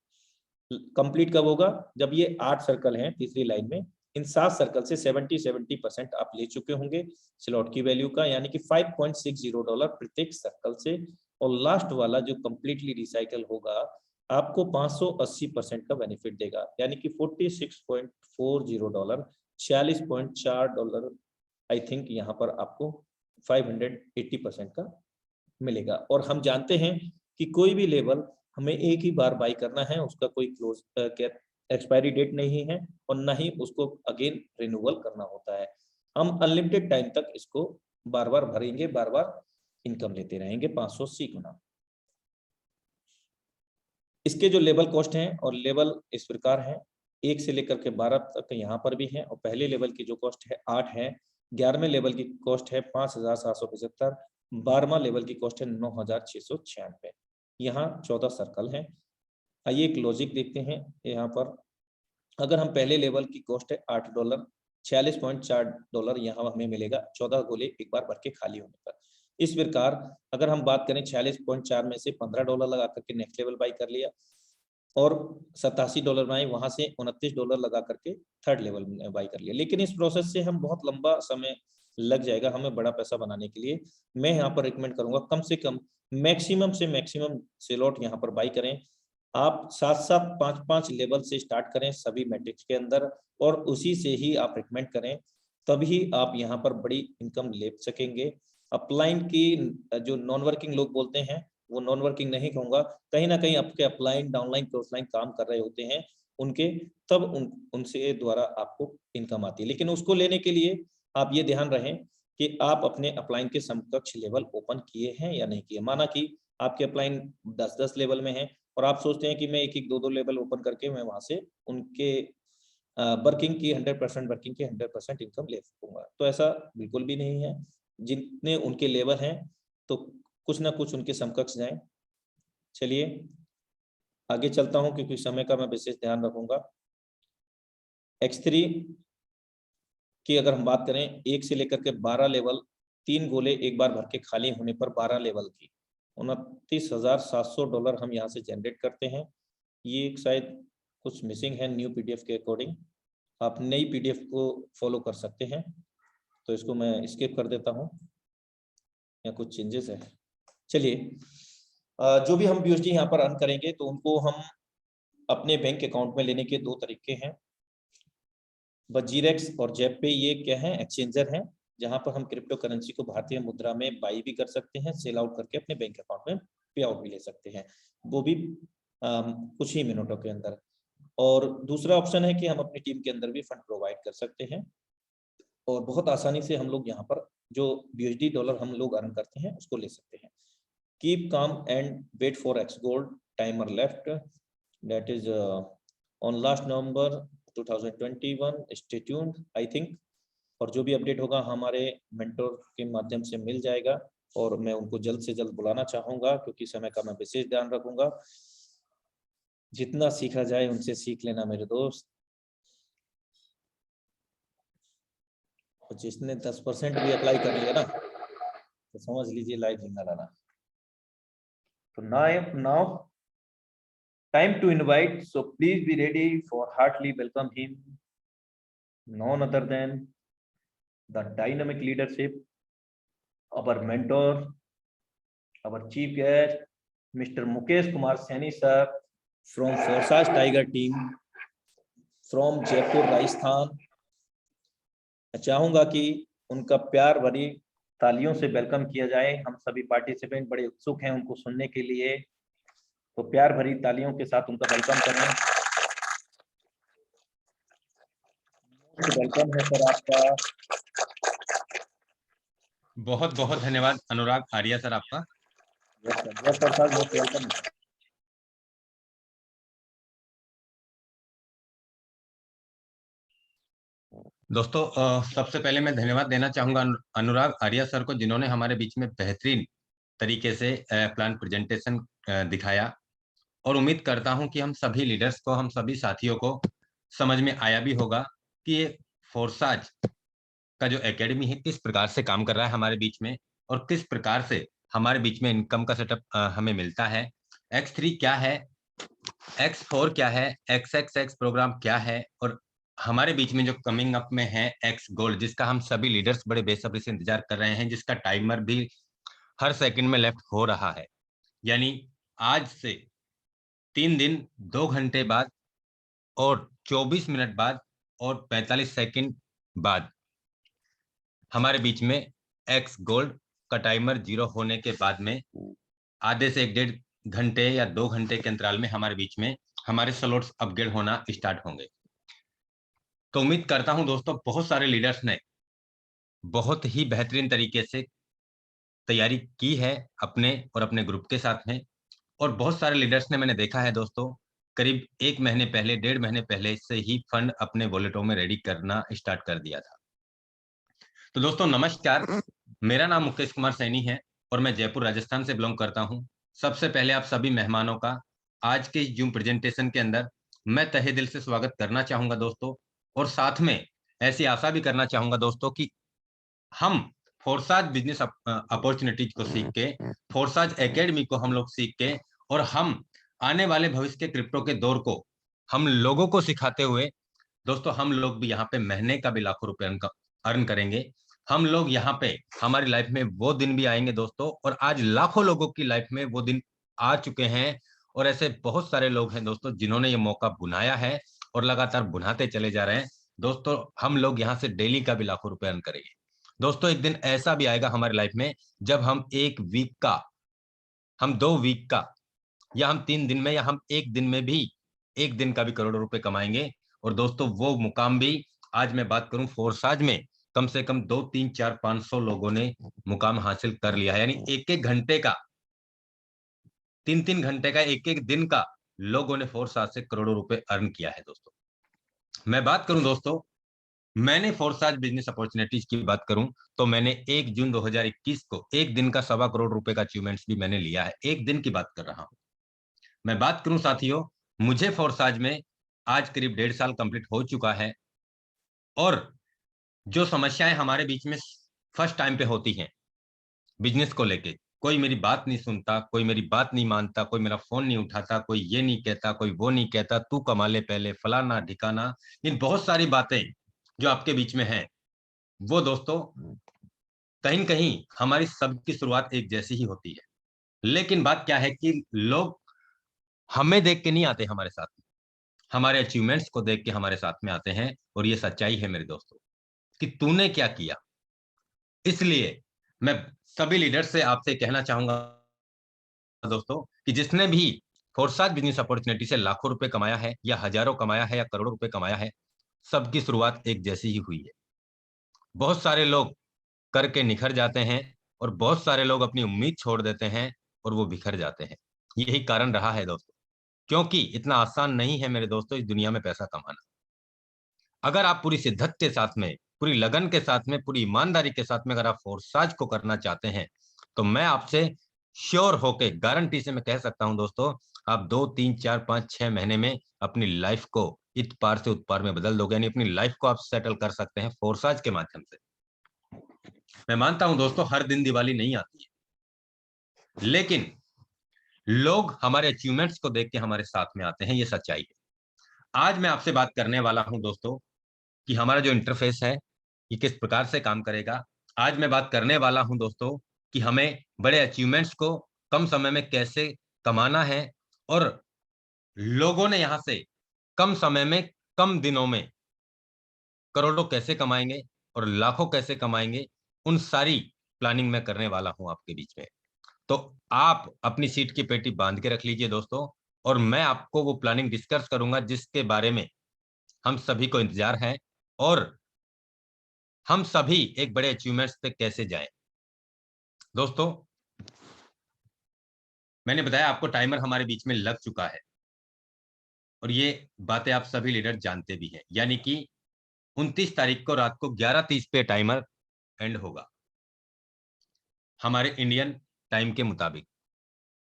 कंप्लीट कब होगा? जब ये 8 सर्कल हैं तीसरी लाइन में, इन 7 सर्कल से 70% आप ले चुके होंगे स्लॉट की वैल्यू का, यानी कि $5.60 प्रत्येक सर्कल से। और लास्ट वाला जो कंप्लीटली रिसाइकल होगा आपको 580% का बेनिफिट देगा, यानी कि $46.40, $46.4 आई थिंक यहाँ पर आपको 580% का मिलेगा। और हम जानते हैं कि कोई भी लेवल हमें एक ही बार बाई करना है, उसका कोई क्लोज एक्सपायरी डेट नहीं है और ना ही उसको अगेन रिन्यूअल करना होता है। हम अनलिमिटेड टाइम तक इसको बार बार भरेंगे, बार बार इनकम लेते रहेंगे 580 गुना। इसके जो लेवल कॉस्ट हैं और लेवल इस प्रकार हैं, 1 से लेकर के 12 तक यहाँ पर भी है और पहले लेवल की जो कॉस्ट है 8 है, 11वें लेवल की कॉस्ट है 5,775, 12वां लेवल की कॉस्ट है 9,696। यहाँ 14 सर्कल हैं। आइए एक लॉजिक देखते हैं यहाँ पर। अगर हम पहले लेवल की कॉस्ट है $8, $46.4 यहाँ हमें मिलेगा 14 गोले एक बार भर के खाली होने पर। इस प्रकार अगर हम बात करें 46.4 में से $15 लगा करके नेक्स्ट लेवल बाई कर लिया और $87 बनाए, वहां से $29 लगा करके थर्ड लेवल में बाई कर लिया। लेकिन इस प्रोसेस से हम बहुत लंबा समय लग जाएगा हमें बड़ा पैसा बनाने के लिए। मैं यहाँ पर रिकमेंड करूंगा कम से कम मैक्सिमम से मैक्सिमम सेलॉट यहाँ पर बाई करें। आप 7-7, 5-5 लेवल से स्टार्ट करें सभी मैट्रिक्स के अंदर और उसी से ही आप रिकमेंड करें, तभी आप यहाँ पर बड़ी इनकम ले सकेंगे। अपलाइन की जो नॉन वर्किंग लोग बोलते हैं, वो नॉन वर्किंग नहीं कहूँगा, कहीं ना कहीं आपके अपलाइन, डाउनलाइन, क्रॉसलाइन काम कर रहे होते हैं उनके, तब उनसे द्वारा आपको इनकम आती है। लेकिन उसको लेने के लिए आप ये ध्यान रखें कि आप अपने अपलाइन के समकक्ष लेवल ओपन किए हैं या नहीं किए। माना कि आपके अपलाइन 10-10 लेवल में है और आप सोचते हैं कि मैं एक-एक 2-2 लेवल ओपन करके मैं वहां से उनके वर्किंग की 100% वर्किंग की 100% इनकम ले सकूंगा, तो ऐसा बिल्कुल भी नहीं है। जितने उनके लेवल हैं तो कुछ ना कुछ उनके समकक्ष जाएं। चलिए आगे चलता हूं क्योंकि समय का मैं विशेष ध्यान रखूंगा। X3 की अगर हम बात करें 1 से लेकर के 12 लेवल, 3 गोले एक बार भर के खाली होने पर 12 लेवल की $29,700 हम यहाँ से जनरेट करते हैं। ये शायद कुछ मिसिंग है न्यू पीडीएफ के अकॉर्डिंग, आप नई पीडीएफ को फॉलो कर सकते हैं, तो इसको मैं स्किप कर देता हूँ या कुछ चेंजेस है। चलिए जो भी हम BUSD यहाँ पर अर्न करेंगे तो उनको हम अपने बैंक अकाउंट में लेने के 2 तरीके हैं। वजीरेक्स और जेपपे ये क्या है, एक्सचेंजर हैं जहां पर हम क्रिप्टो करेंसी को भारतीय मुद्रा में बाई भी कर सकते हैं, सेल आउट करके अपने बैंक अकाउंट में पे आउट भी ले सकते हैं, वो भी कुछ ही मिनटों के अंदर। और दूसरा ऑप्शन है कि हम अपनी टीम के अंदर भी फंड प्रोवाइड कर सकते हैं और बहुत आसानी से हम लोग यहाँ पर जो BUSD डॉलर हम लोग अर्न करते हैं उसको ले सकते हैं। Keep calm and wait for X gold timer left, that is on last November 2021, stay tuned I think. और जो भी अपडेट होगा हमारे मेंटोर के माध्यम से मिल जाएगा और मैं उनको जल्द से जल्द बुलाना चाहूंगा क्योंकि समय का मैं विशेष ध्यान रखूंगा। जितना सीखा जाए उनसे सीख लेना मेरे दोस्त, और जिसने 10% भी अप्लाई कर लिया ना तो समझ लीजिए लाइफ जिंदा लाना। तो now time to invite, so please be ready for heartly welcome him, none other than the dynamic leadership, our mentor, our chief guest, Mr. Mukesh Kumar Saini sir from Forsage Tiger team from Jaipur, Rajasthan। मैं चाहूंगा कि उनका प्यार भरी तालियों से welcome किया जाए। हम सभी पार्टिसिपेंट बड़े उत्सुक हैं उनको सुनने के लिए, तो प्यार भरी तालियों के साथ उनका वेलकम करें। वेलकम है सर आपका। बहुत बहुत धन्यवाद अनुराग आर्या सर आपका। Yes sir, most welcome. दोस्तों सबसे पहले मैं धन्यवाद देना चाहूंगा अनुराग आर्या सर को, जिन्होंने हमारे बीच में बेहतरीन तरीके से प्लान प्रेजेंटेशन दिखाया और उम्मीद करता हूं कि हम सभी लीडर्स को, हम सभी साथियों को समझ में आया भी होगा कि ये फोरसाज का जो एकेडमी है किस प्रकार से काम कर रहा है हमारे बीच में और किस प्रकार से हमारे बीच में इनकम का सेटअप हमें मिलता है। X3 क्या है, X4 क्या है, XXX प्रोग्राम क्या है और हमारे बीच में जो कमिंग अप में है X गोल्ड, जिसका हम सभी लीडर्स बड़े बेसब्री से इंतजार कर रहे हैं, जिसका टाइमर भी हर सेकंड में लेफ्ट हो रहा है। यानी आज से 3 दिन 2 घंटे बाद और 24 मिनट बाद और 45 सेकंड बाद हमारे बीच में X गोल्ड का टाइमर 0 होने के बाद में आधे से 1-1.5 घंटे या 2 घंटे के अंतराल में हमारे बीच में हमारे स्लॉट्स अपग्रेड होना स्टार्ट होंगे। तो उम्मीद करता हूं दोस्तों बहुत सारे लीडर्स ने बहुत ही बेहतरीन तरीके से तैयारी की है अपने और अपने ग्रुप के साथ में। और बहुत सारे लीडर्स ने मैंने देखा है दोस्तों, करीब 1 महीने पहले, 1.5 महीने पहले से ही फंड अपने वॉलेटों में रेडी करना स्टार्ट कर दिया था। तो दोस्तों नमस्कार, मेरा नाम मुकेश कुमार सैनी है और मैं जयपुर राजस्थान से बिलोंग करता हूं। सबसे पहले आप सभी मेहमानों का आज के जूम प्रेजेंटेशन के अंदर मैं तहे दिल से स्वागत करना चाहूंगा दोस्तों। और साथ में ऐसी आशा भी करना चाहूंगा दोस्तों कि हम फोरसाज बिजनेस अपॉर्चुनिटीज को सीख के, फोरसाज एकेडमी को हम लोग सीख के, और हम आने वाले भविष्य के क्रिप्टो के दौर को हम लोगों को सिखाते हुए दोस्तों हम लोग भी यहाँ पे महीने का भी लाखों रुपए अर्न करेंगे। हम लोग यहाँ पे हमारी लाइफ में वो दिन भी आएंगे दोस्तों, और आज लाखों लोगों की लाइफ में वो दिन आ चुके हैं। और ऐसे बहुत सारे लोग हैं दोस्तों जिन्होंने ये मौका बुनाया है और लगातार बुनाते चले जा रहे हैं। दोस्तों हम लोग यहाँ से डेली का भी लाखों रुपए अर्न करेंगे। दोस्तों एक दिन ऐसा भी आएगा हमारी लाइफ में जब हम 1 वीक का, हम 2 वीक का, या हम 3 दिन में, या हम 1 दिन में भी 1 दिन का भी करोड़ों रुपए कमाएंगे। और दोस्तों वो मुकाम भी, आज मैं बात करूं फोरसाज में, कम से कम 2, 3, 4, 500 लोगों ने मुकाम हासिल कर लिया है। यानी 1-1 घंटे का, 3-3 घंटे का, 1-1 दिन का लोगों ने फोरसाज से करोड़ों रुपए अर्न किया है दोस्तों। मैं बात करूं दोस्तों, मैंने फोरसाज बिजनेस अपॉर्चुनिटीज की बात करूं तो मैंने 1 जून 2021 को 1 दिन का 1.25 करोड़ रुपए का अचीवमेंट्स भी मैंने लिया है। 1 दिन की बात कर रहा हूं। मैं बात करूं साथियों, मुझे फोरसाज में आज करीब 1.5 साल कंप्लीट हो चुका है। और जो समस्याएं हमारे बीच में फर्स्ट टाइम पे होती हैं बिजनेस को लेके, कोई मेरी बात नहीं सुनता, कोई मेरी बात नहीं मानता, कोई मेरा फोन नहीं उठाता, कोई ये नहीं कहता, कोई वो नहीं कहता, तू कमा ले पहले, फलाना ढिकाना, इन बहुत सारी बातें जो आपके बीच में है, वो दोस्तों कहीं न कहीं हमारी सबकी शुरुआत एक जैसी ही होती है। लेकिन बात क्या है कि लोग हमें देख के नहीं आते हमारे साथ में, हमारे अचीवमेंट्स को देख के हमारे साथ में आते हैं। और ये सच्चाई है मेरे दोस्तों कि तूने क्या किया। इसलिए मैं सभी लीडर से आपसे कहना चाहूंगा दोस्तों कि जिसने भी फोरसाज बिजनेस अपॉर्चुनिटी से लाखों रुपए कमाया है, या हजारों कमाया है, या करोड़ों रुपए कमाया है, सबकी शुरुआत एक जैसी ही हुई है। बहुत सारे लोग करके निखर जाते हैं और बहुत सारे लोग अपनी उम्मीद छोड़ देते हैं और वो बिखर जाते हैं। यही कारण रहा है दोस्तों, क्योंकि इतना आसान नहीं है मेरे दोस्तों इस दुनिया में पैसा कमाना। अगर आप पूरी शिद्दत के साथ में, पूरी लगन के साथ में, पूरी ईमानदारी के साथ में अगर आप फोरसाज को करना चाहते हैं, तो मैं आपसे श्योर होके, गारंटी से मैं कह सकता हूं दोस्तों, आप 2, 3, 4, 5, 6 महीने में अपनी लाइफ को इत पार से उत पार में बदल दोगे। यानी अपनी लाइफ को आप सेटल कर सकते हैं फोरसाज के माध्यम से। मैं मानता हूं दोस्तों हर दिन दिवाली नहीं आती है, लेकिन लोग हमारे अचीवमेंट्स को देख के हमारे साथ में आते हैं, ये सच्चाई है। आज मैं आपसे बात करने वाला हूं दोस्तों कि हमारा जो इंटरफेस है ये किस प्रकार से काम करेगा। आज मैं बात करने वाला हूं दोस्तों कि हमें बड़े अचीवमेंट्स को कम समय में कैसे कमाना है, और लोगों ने यहां से कम समय में, कम दिनों में करोड़ों कैसे कमाएंगे और लाखों कैसे कमाएंगे, उन सारी प्लानिंग मैं करने वाला हूं आपके बीच में। तो आप अपनी सीट की पेटी बांध के रख लीजिए दोस्तों, और मैं आपको वो प्लानिंग डिस्कस करूंगा जिसके बारे में हम सभी को इंतजार है, और हम सभी एक बड़े अचीवमेंट्स पे कैसे जाएं। दोस्तों मैंने बताया आपको टाइमर हमारे बीच में लग चुका है, और ये बातें आप सभी लीडर जानते भी हैं। यानी कि 29 तारीख को रात को 11:30 पे टाइमर एंड होगा हमारे इंडियन टाइम के मुताबिक।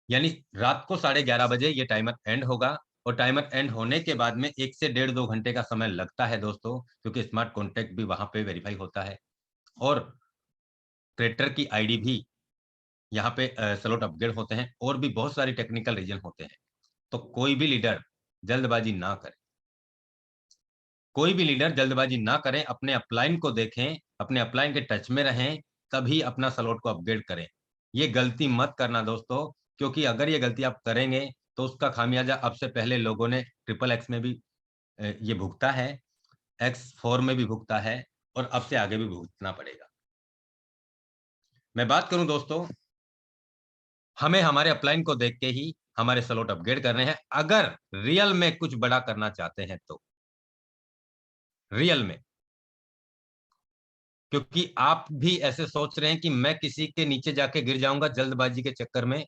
यानी रात को 11:30 बजे ये टाइमर एंड होगा। और टाइमर एंड होने के बाद में 1 से 1.5-2 घंटे का समय लगता है दोस्तों, क्योंकि स्मार्ट कॉन्टैक्ट भी वहां पे वेरीफाई होता है, और क्रिएटर की आईडी भी यहाँ पे स्लॉट अपग्रेड होते हैं, और भी बहुत सारी टेक्निकल रीजन होते हैं। तो कोई भी लीडर जल्दबाजी ना करे, कोई भी लीडर जल्दबाजी ना करें, अपने अपलाइन को देखें, अपने अपलाइन के टच में रहें, तभी अपना स्लॉट को अपग्रेड करें। ये गलती मत करना दोस्तों, क्योंकि अगर ये गलती आप करेंगे तो उसका खामियाजा अब से पहले लोगों ने ट्रिपल एक्स में भी ये भुगता है, X4 में भी भुगता है, और अब से आगे भी भुगतना पड़ेगा। मैं बात करूं दोस्तों हमें हमारे अपलाइन को देख के ही हमारे स्लॉट अपग्रेड करने हैं, अगर रियल में कुछ बड़ा करना चाहते हैं तो। रियल में, क्योंकि आप भी ऐसे सोच रहे हैं कि मैं किसी के नीचे जाके गिर जाऊंगा जल्दबाजी के चक्कर में,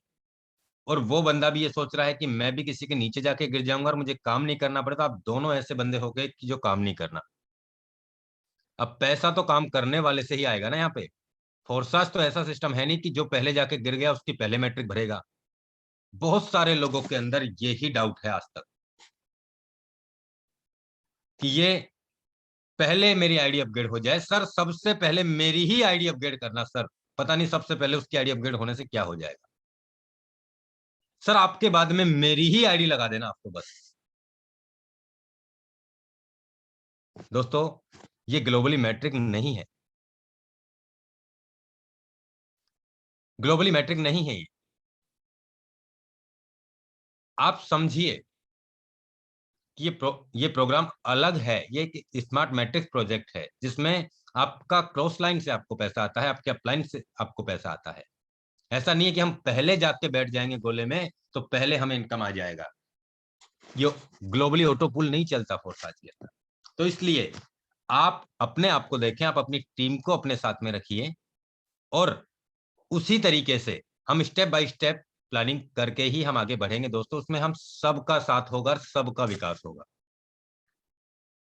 और वो बंदा भी ये सोच रहा है कि मैं भी किसी के नीचे जाके गिर जाऊंगा और मुझे काम नहीं करना पड़ेगा। आप दोनों ऐसे बंदे हो गए कि जो काम नहीं करना। अब पैसा तो काम करने वाले से ही आएगा ना यहाँ पे। फोर्सास तो ऐसा सिस्टम है नहीं कि जो पहले जाके गिर गया उसकी पहले मैट्रिक भरेगा। बहुत सारे लोगों के अंदर यही डाउट है आज तक कि ये पहले मेरी आईडी अपग्रेड हो जाए। सर सबसे पहले मेरी ही आईडी अपग्रेड करना सर, पता नहीं सबसे पहले उसकी आईडी अपग्रेड होने से क्या हो जाएगा। सर आपके बाद में मेरी ही आईडी लगा देना आपको बस। दोस्तों ये ग्लोबली मैट्रिक नहीं है, ग्लोबली मैट्रिक नहीं है ये। आप समझिए कि ये प्रोग्राम अलग है। ये एक स्मार्ट मैट्रिक्स प्रोजेक्ट है जिसमें आपका क्रॉस लाइन से आपको पैसा आता है, आपके अपलाइन से आपको पैसा आता है। ऐसा नहीं है कि हम पहले जाके बैठ जाएंगे गोले में तो पहले हमें इनकम आ जाएगा। ये ग्लोबली ऑटो पूल नहीं चलता फोर्साज के अंदर। तो इसलिए आप अपने आप को देखें, आप अपनी टीम को अपने साथ में रखिए, और उसी तरीके से हम स्टेप बाय स्टेप प्लानिंग करके ही हम आगे बढ़ेंगे दोस्तों। उसमें हम सबका साथ होगा, सबका विकास होगा।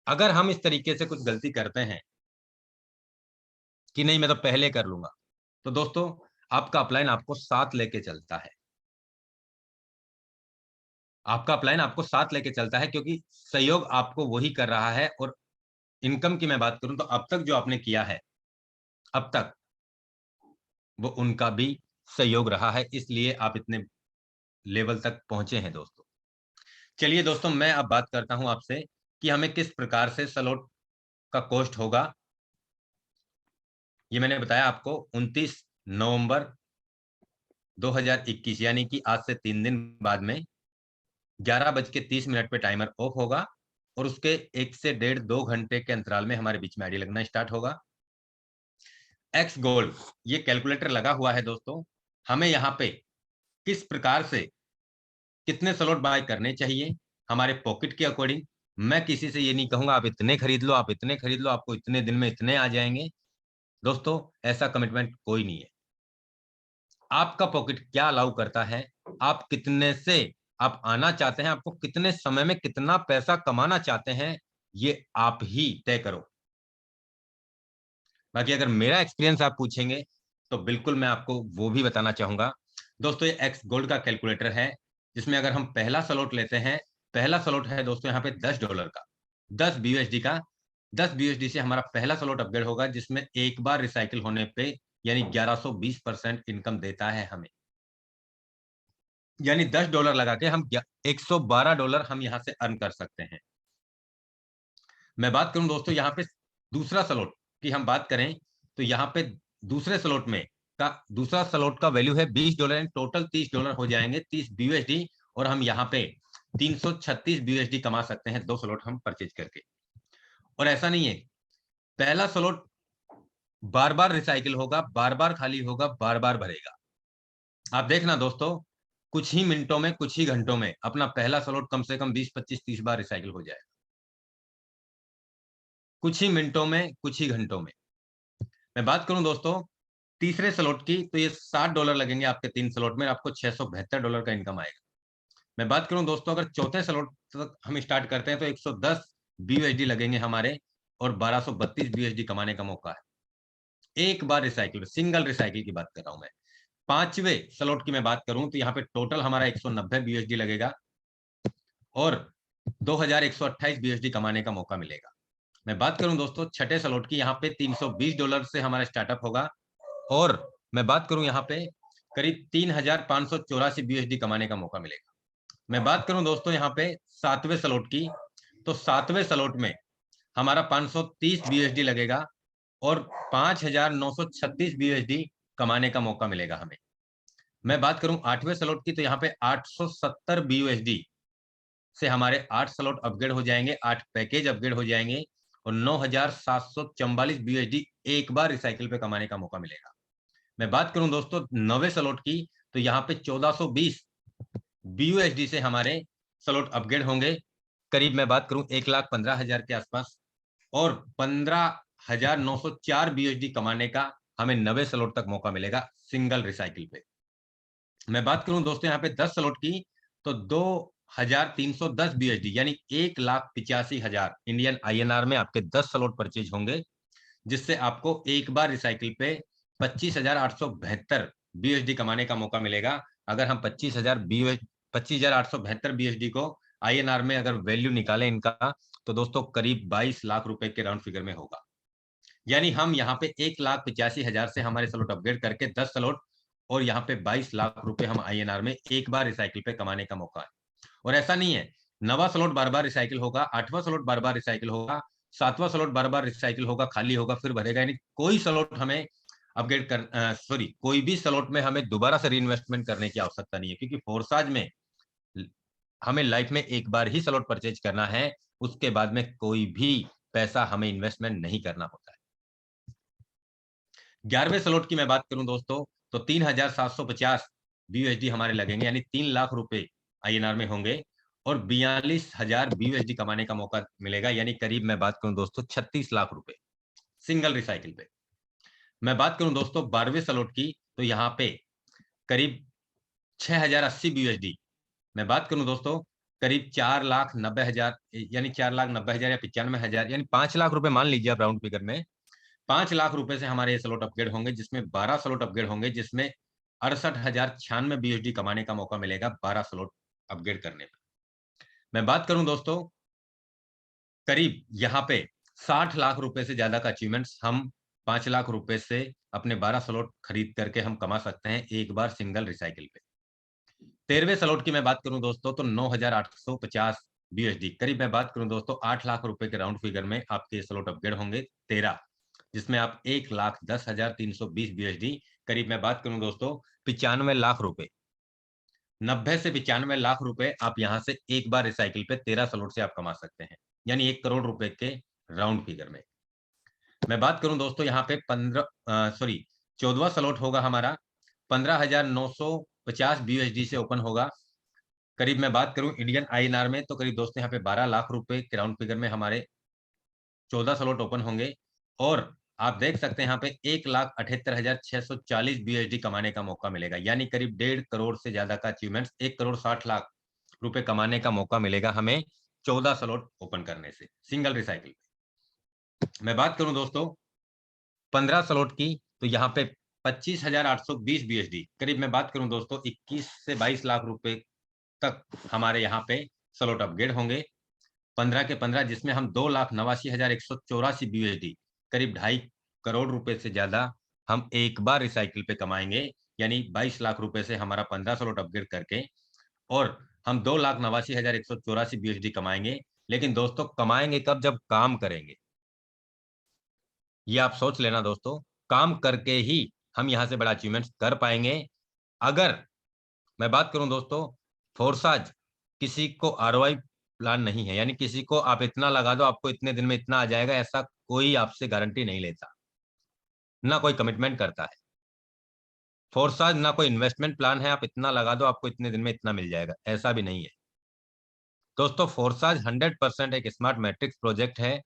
अगर हम इस तरीके से कुछ गलती करते हैं कि नहीं मैं तो पहले कर लूंगा, तो दोस्तों आपका अपलाइन आपको साथ लेके चलता है। आपका अपलाइन आपको साथ लेके चलता है क्योंकि सहयोग आपको वही कर रहा है। और इनकम की मैं बात करूं तो अब तक जो आपने किया है, अब तक वो उनका भी सहयोग रहा है, इसलिए आप इतने लेवल तक पहुंचे हैं दोस्तों। चलिए दोस्तों मैं अब बात करता हूं आपसे कि हमें किस प्रकार से स्लॉट का कॉस्ट होगा। ये मैंने बताया आपको 29 नवंबर 2021 यानी कि आज से 3 दिन बाद में 11:30 पे टाइमर ऑफ होगा, और उसके 1 से 1.5-2 घंटे के अंतराल में हमारे बीच में आईडी लगना स्टार्ट होगा। एक्स गोल्ड ये कैलकुलेटर लगा हुआ है दोस्तों। हमें यहाँ पे किस प्रकार से कितने स्लॉट बाय करने चाहिए हमारे पॉकेट के अकॉर्डिंग। मैं किसी से ये नहीं कहूंगा आप इतने खरीद लो, आप इतने खरीद लो, आपको इतने दिन में इतने आ जाएंगे। दोस्तों ऐसा कमिटमेंट कोई नहीं है। आपका पॉकेट क्या अलाउ करता है, आप कितने से आप आना चाहते हैं, आपको कितने समय में कितना पैसा कमाना चाहते हैं, ये आप ही तय करो। बाकी अगर मेरा एक्सपीरियंस आप पूछेंगे तो बिल्कुल मैं आपको वो भी बताना चाहूंगा। दोस्तों ये एक्स गोल्ड का कैलकुलेटर है जिसमें अगर हम पहला स्लॉट लेते हैं, पहला स्लॉट है दोस्तों यहाँ पे $10 का, 10 BUSD का। 10 BUSD से हमारा पहला स्लॉट अपग्रेड होगा जिसमें एक बार रिसाइकिल होने पे यानी 1120% इनकम देता है हमें। यानी $10 लगा के हम $112 हम यहाँ से अर्न कर सकते हैं। मैं बात करूं दोस्तों यहाँ पे दूसरा स्लॉट की हम बात करें तो यहाँ पे दूसरे स्लॉट में का दूसरा स्लॉट का वैल्यू है $20 एंड टोटल $30 हो जाएंगे, 30 BUSD। और हम यहाँ पे 336 BUSD कमा सकते हैं 2 स्लॉट हम परचेज करके। और ऐसा नहीं है, पहला स्लॉट बार बार रिसाइकिल होगा, बार बार खाली होगा, बार बार भरेगा। आप देखना दोस्तों कुछ ही मिनटों में, कुछ ही घंटों में अपना पहला स्लॉट कम से कम 20, 25, 30 बार रिसाइकिल हो जाएगा। कुछ ही मिनटों में, कुछ ही घंटों में। मैं बात करूं दोस्तों तीसरे स्लॉट की तो ये $60 लगेंगे आपके 3 स्लॉट में, आपको $672 का इनकम आएगा। मैं बात करूं दोस्तों अगर चौथे स्लॉट तक हम स्टार्ट करते हैं तो 110 BUSD लगेंगे हमारे, और 1232 BUSD कमाने का मौका है एक बार रिसाइकिल, सिंगल रिसाइकिल की बात कर रहा हूं मैं। पांचवें स्लॉट की मैं बात करूं तो यहाँ पे टोटल हमारा 190 BUSD लगेगा और 2128 BUSD कमाने का मौका मिलेगा। मैं बात करूं दोस्तों छठे स्लॉट की, यहाँ पे $320 से हमारा स्टार्टअप होगा, और मैं बात करूं यहाँ पे करीब 3584 BUSD कमाने का मौका मिलेगा। मैं बात करूं दोस्तों यहाँ पे सातवें स्लॉट की, तो सातवें स्लॉट में हमारा 530 BUSD लगेगा और 5936 BUSD कमाने का मौका मिलेगा हमें। मैं बात करूं आठवें स्लॉट की तो यहाँ पे 870 BUSD से हमारे 8 स्लॉट अपग्रेड हो जाएंगे, 8 पैकेज अपग्रेड हो जाएंगे, और 9744 BUSD एक बार रिसाइकिल पे कमाने का मौका मिलेगा। मैं बात करूं दोस्तों नौवें स्लॉट की तो यहाँ पे 1420 BUSD से हमारे स्लॉट अपग्रेड होंगे। करीब मैं बात करूं 1,15,000 के आसपास, और 15,904 BUSD कमाने का हमें 90 स्लॉट तक मौका मिलेगा सिंगल रिसाइकिल पे। मैं बात करूं दोस्तों यहाँ पे 10 स्लॉट की, तो 2,310 BUSD यानी 1,85,000 इंडियन INR में आपके 10 स्लॉट परचेज होंगे, जिससे आपको एक बार रिसाइकिल पे 25,872 BUSD कमाने का मौका मिलेगा। अगर हम 25,872 BUSD को INR में अगर वैल्यू निकालें इनका, तो दोस्तों करीब 22 लाख रुपए के राउंड फिगर में होगा। यानी हम यहाँ पे 1,85,000 से हमारे स्लॉट अपग्रेड करके 10 स्लॉट, और यहाँ पे 22 लाख रुपए हम INR में एक बार रिसाइकिल पे कमाने का मौका है। और ऐसा नहीं है, 9वां स्लॉट बार बार रिसाइकिल होगा, 8वां स्लॉट बार बार रिसाइकिल होगा, 7वां स्लॉट बार बार रिसाइकिल होगा, खाली होगा, फिर भरेगा। यानी कोई स्लॉट हमें अपग्रेड कर कोई भी स्लॉट में हमें दोबारा से रीइन्वेस्टमेंट करने की आवश्यकता नहीं है, क्योंकि फोर्साज में हमें लाइफ में एक बार ही स्लॉट परचेज करना है, उसके बाद में कोई भी पैसा हमें इन्वेस्टमेंट नहीं करना होता है। 11वें स्लॉट की मैं बात करूं दोस्तों, तो 3,750 BUSD हमारे लगेंगे, यानी 3 लाख रुपए INR में होंगे, और 42,000 BUSD कमाने का मौका मिलेगा, यानी करीब मैं बात करूं दोस्तों 36 लाख रुपए सिंगल रिसाइकिल पे। मैं बात करूं दोस्तों 12वें स्लॉट की, तो यहाँ पे करीब 6,080 BUSD। मैं बात करूं दोस्तों करीब 4,90,000 यानी 4,90,000 या 95,000 यानी 5 लाख रुपए मान लीजिए आप राउंड फिगर में। 5 लाख रुपए से हमारे ये स्लॉट अपग्रेड होंगे, जिसमें 12 स्लॉट अपग्रेड होंगे, जिसमें 68,096 BUSD कमाने का मौका मिलेगा 12 स्लॉट अपग्रेड करने पर। मैं बात करूं दोस्तों करीब यहाँ पे 60 लाख रुपए से ज्यादा का अचीवमेंट्स हम 5 लाख रुपए से अपने 12 स्लॉट खरीद करके हम कमा सकते हैं एक बार सिंगल रिसाइकिल पे। 13वें स्लॉट की मैं बात करूं दोस्तों, तो 9,850 BUSD, करीब मैं बात करूं दोस्तों 8 लाख रुपए के राउंड फिगर में आपके स्लॉट अपग्रेड होंगे 13, जिसमें आप 1,10,320 BUSD, करीब मैं बात करूं दोस्तों 95 लाख रुपए, 90 से 95 लाख रुपए आप यहां से एक बार रिसाइकिल पे 13 स्लॉट से आप कमा सकते हैं, यानी 1 करोड़ रुपए के राउंड फिगर में। मैं बात करूं दोस्तों यहाँ पे 14वां स्लॉट होगा हमारा 15,950 BUSD से ओपन होगा। करीब मैं बात करूं इंडियन INR में, तो करीब दोस्तों यहाँ पे 12 लाख रुपए के राउंड फिगर में हमारे 14 स्लॉट ओपन होंगे, और आप देख सकते हैं यहाँ पे 1,78,640 BUSD कमाने का मौका मिलेगा, यानी करीब 1.5 करोड़ से ज्यादा का अचीवमेंट, 1,60,00,000 रुपए कमाने का मौका मिलेगा हमें 14 स्लॉट ओपन करने से सिंगल रिसाइकिल। मैं बात करूं दोस्तों 15 स्लॉट की, तो यहाँ पे 25,820 BUSD, करीब मैं बात करूं दोस्तों 21 से 22 लाख रुपए तक हमारे यहाँ पे स्लॉट अपग्रेड होंगे 15 के 15, जिसमें हम 2,89,184 BUSD, करीब 2.5 करोड़ रुपए से ज्यादा हम एक बार रिसाइकिल पे कमाएंगे, यानी 22 लाख रुपए से हमारा 15 स्लॉट अपग्रेड करके, और हम 2,89,184 BUSD कमाएंगे। लेकिन दोस्तों कमाएंगे कब? जब काम करेंगे। ये आप सोच लेना दोस्तों, काम करके ही हम यहाँ से बड़ा अचीवमेंट कर पाएंगे। अगर मैं बात करूं दोस्तों, फोर्साज किसी को ROI प्लान नहीं है, यानी किसी को आप इतना लगा दो आपको इतने दिन में इतना आ जाएगा, ऐसा कोई आपसे गारंटी नहीं लेता, ना कोई कमिटमेंट करता है। फोर्साज ना कोई इन्वेस्टमेंट प्लान है, आप इतना लगा दो आपको इतने दिन में इतना मिल जाएगा, ऐसा भी नहीं है दोस्तों। फोर्साज 100% एक स्मार्ट मैट्रिक्स प्रोजेक्ट है,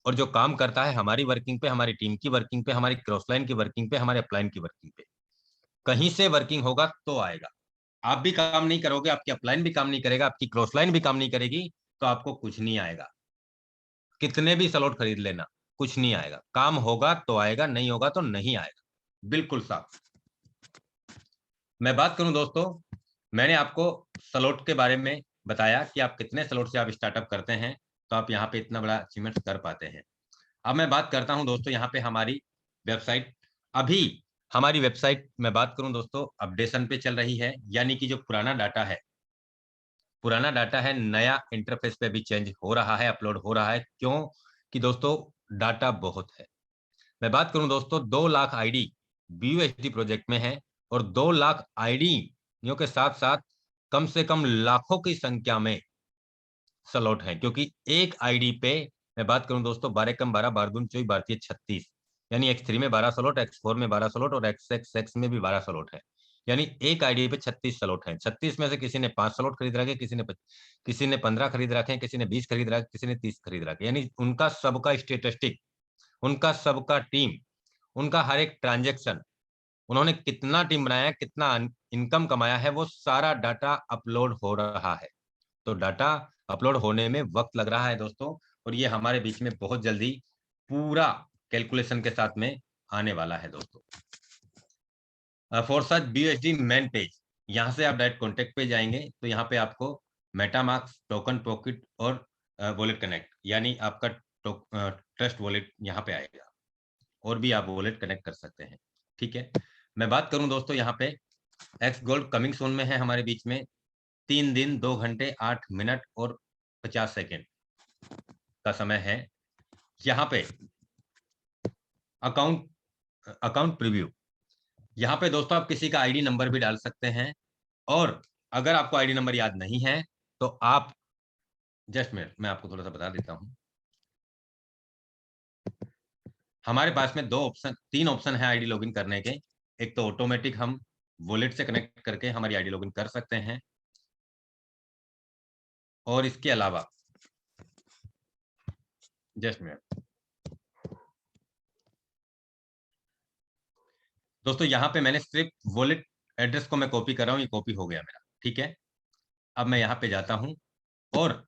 और जो काम करता है हमारी वर्किंग पे, हमारी टीम की वर्किंग पे, हमारी क्रॉसलाइन की वर्किंग पे, हमारे अपलाइन की वर्किंग पे। कहीं से वर्किंग होगा तो आएगा। आप भी काम नहीं करोगे, आपकी अपलाइन भी काम नहीं करेगा, आपकी क्रॉसलाइन भी काम नहीं करेगी, तो आपको कुछ नहीं आएगा। कितने भी स्लॉट खरीद लेना, कुछ नहीं आएगा। काम होगा तो आएगा, नहीं होगा तो नहीं आएगा, बिल्कुल साफ। मैं बात करूं दोस्तों, मैंने आपको स्लॉट के बारे में बताया कि आप कितने स्लॉट से आप स्टार्टअप करते हैं, तो आप यहाँ पे इतना बड़ा अचीवमेंट कर पाते हैं। अब मैं बात करता हूं दोस्तों यहाँ पे हमारी वेबसाइट। अभी हमारी वेबसाइट में बात करूं दोस्तों अपडेशन पे चल रही है, यानी कि जो पुराना डाटा है नया इंटरफेस पे भी चेंज हो रहा है, अपलोड हो रहा है। क्यों? कि दोस्तों डाटा बहुत है। मैं बात करूं दोस्तों 2 लाख ID BUSD प्रोजेक्ट में है, और 2 लाख ID के साथ साथ कम से कम लाखों की संख्या में स्लॉट है, क्योंकि एक ID पे मैं बात करूं दोस्तों 12 कम 12 12 दूनी 24 12 36, यानी X3 में 12 स्लॉट, X4 में 12 स्लॉट, और XX में भी 12 स्लॉट है। यानी एक आईडी पे 36 स्लॉट हैं। 36 में से किसी ने 5 स्लॉट खरीद रखे, किसी ने 15 खरीद रखे, किसी ने 20 खरीद रखे, किसी ने 30 खरीद रखे। यानी उनका सबका स्टेटिस्टिक, उनका सबका टीम, उनका हर एक ट्रांजेक्शन, उन्होंने कितना टीम बनाया है, कितना इनकम कमाया है, वो सारा डाटा अपलोड हो रहा है। तो डाटा अपलोड होने में वक्त लग रहा है दोस्तों, और ये हमारे बीच में बहुत जल्दी पूरा कैलकुलेशन के साथ में आने वाला है दोस्तों। फोरसाज BUSD मेन पेज, यहाँ से आप डायरेक्ट कॉन्टेक्ट पे जाएंगे तो यहाँ पे आपको मेटामास्क, टोकन पॉकेट और वॉलेट कनेक्ट, यानी आपका ट्रस्ट वॉलेट यहाँ पे आएगा, और भी आप वॉलेट कनेक्ट कर सकते हैं। ठीक है, मैं बात करूं दोस्तों, यहाँ पे एक्स गोल्ड कमिंग सून में है हमारे बीच में। 3 दिन 2 घंटे 8 मिनट और 50 सेकेंड का समय है। यहाँ पे अकाउंट प्रीव्यू, यहाँ पे दोस्तों आप किसी का आईडी नंबर भी डाल सकते हैं, और अगर आपको आईडी नंबर याद नहीं है तो आप जस्ट मिनट, मैं आपको थोड़ा सा बता देता हूं। हमारे पास में 3 ऑप्शन है आईडी लॉगिन करने के। एक तो ऑटोमेटिक हम वॉलेट से कनेक्ट करके हमारी आईडी लॉगिन कर सकते हैं, और इसके अलावा जस्ट मिनट दोस्तों, यहाँ पे मैंने सिर्फ वॉलेट एड्रेस को मैं कॉपी कर रहा हूँ, ये कॉपी हो गया मेरा। ठीक है, अब मैं यहाँ पे जाता हूँ और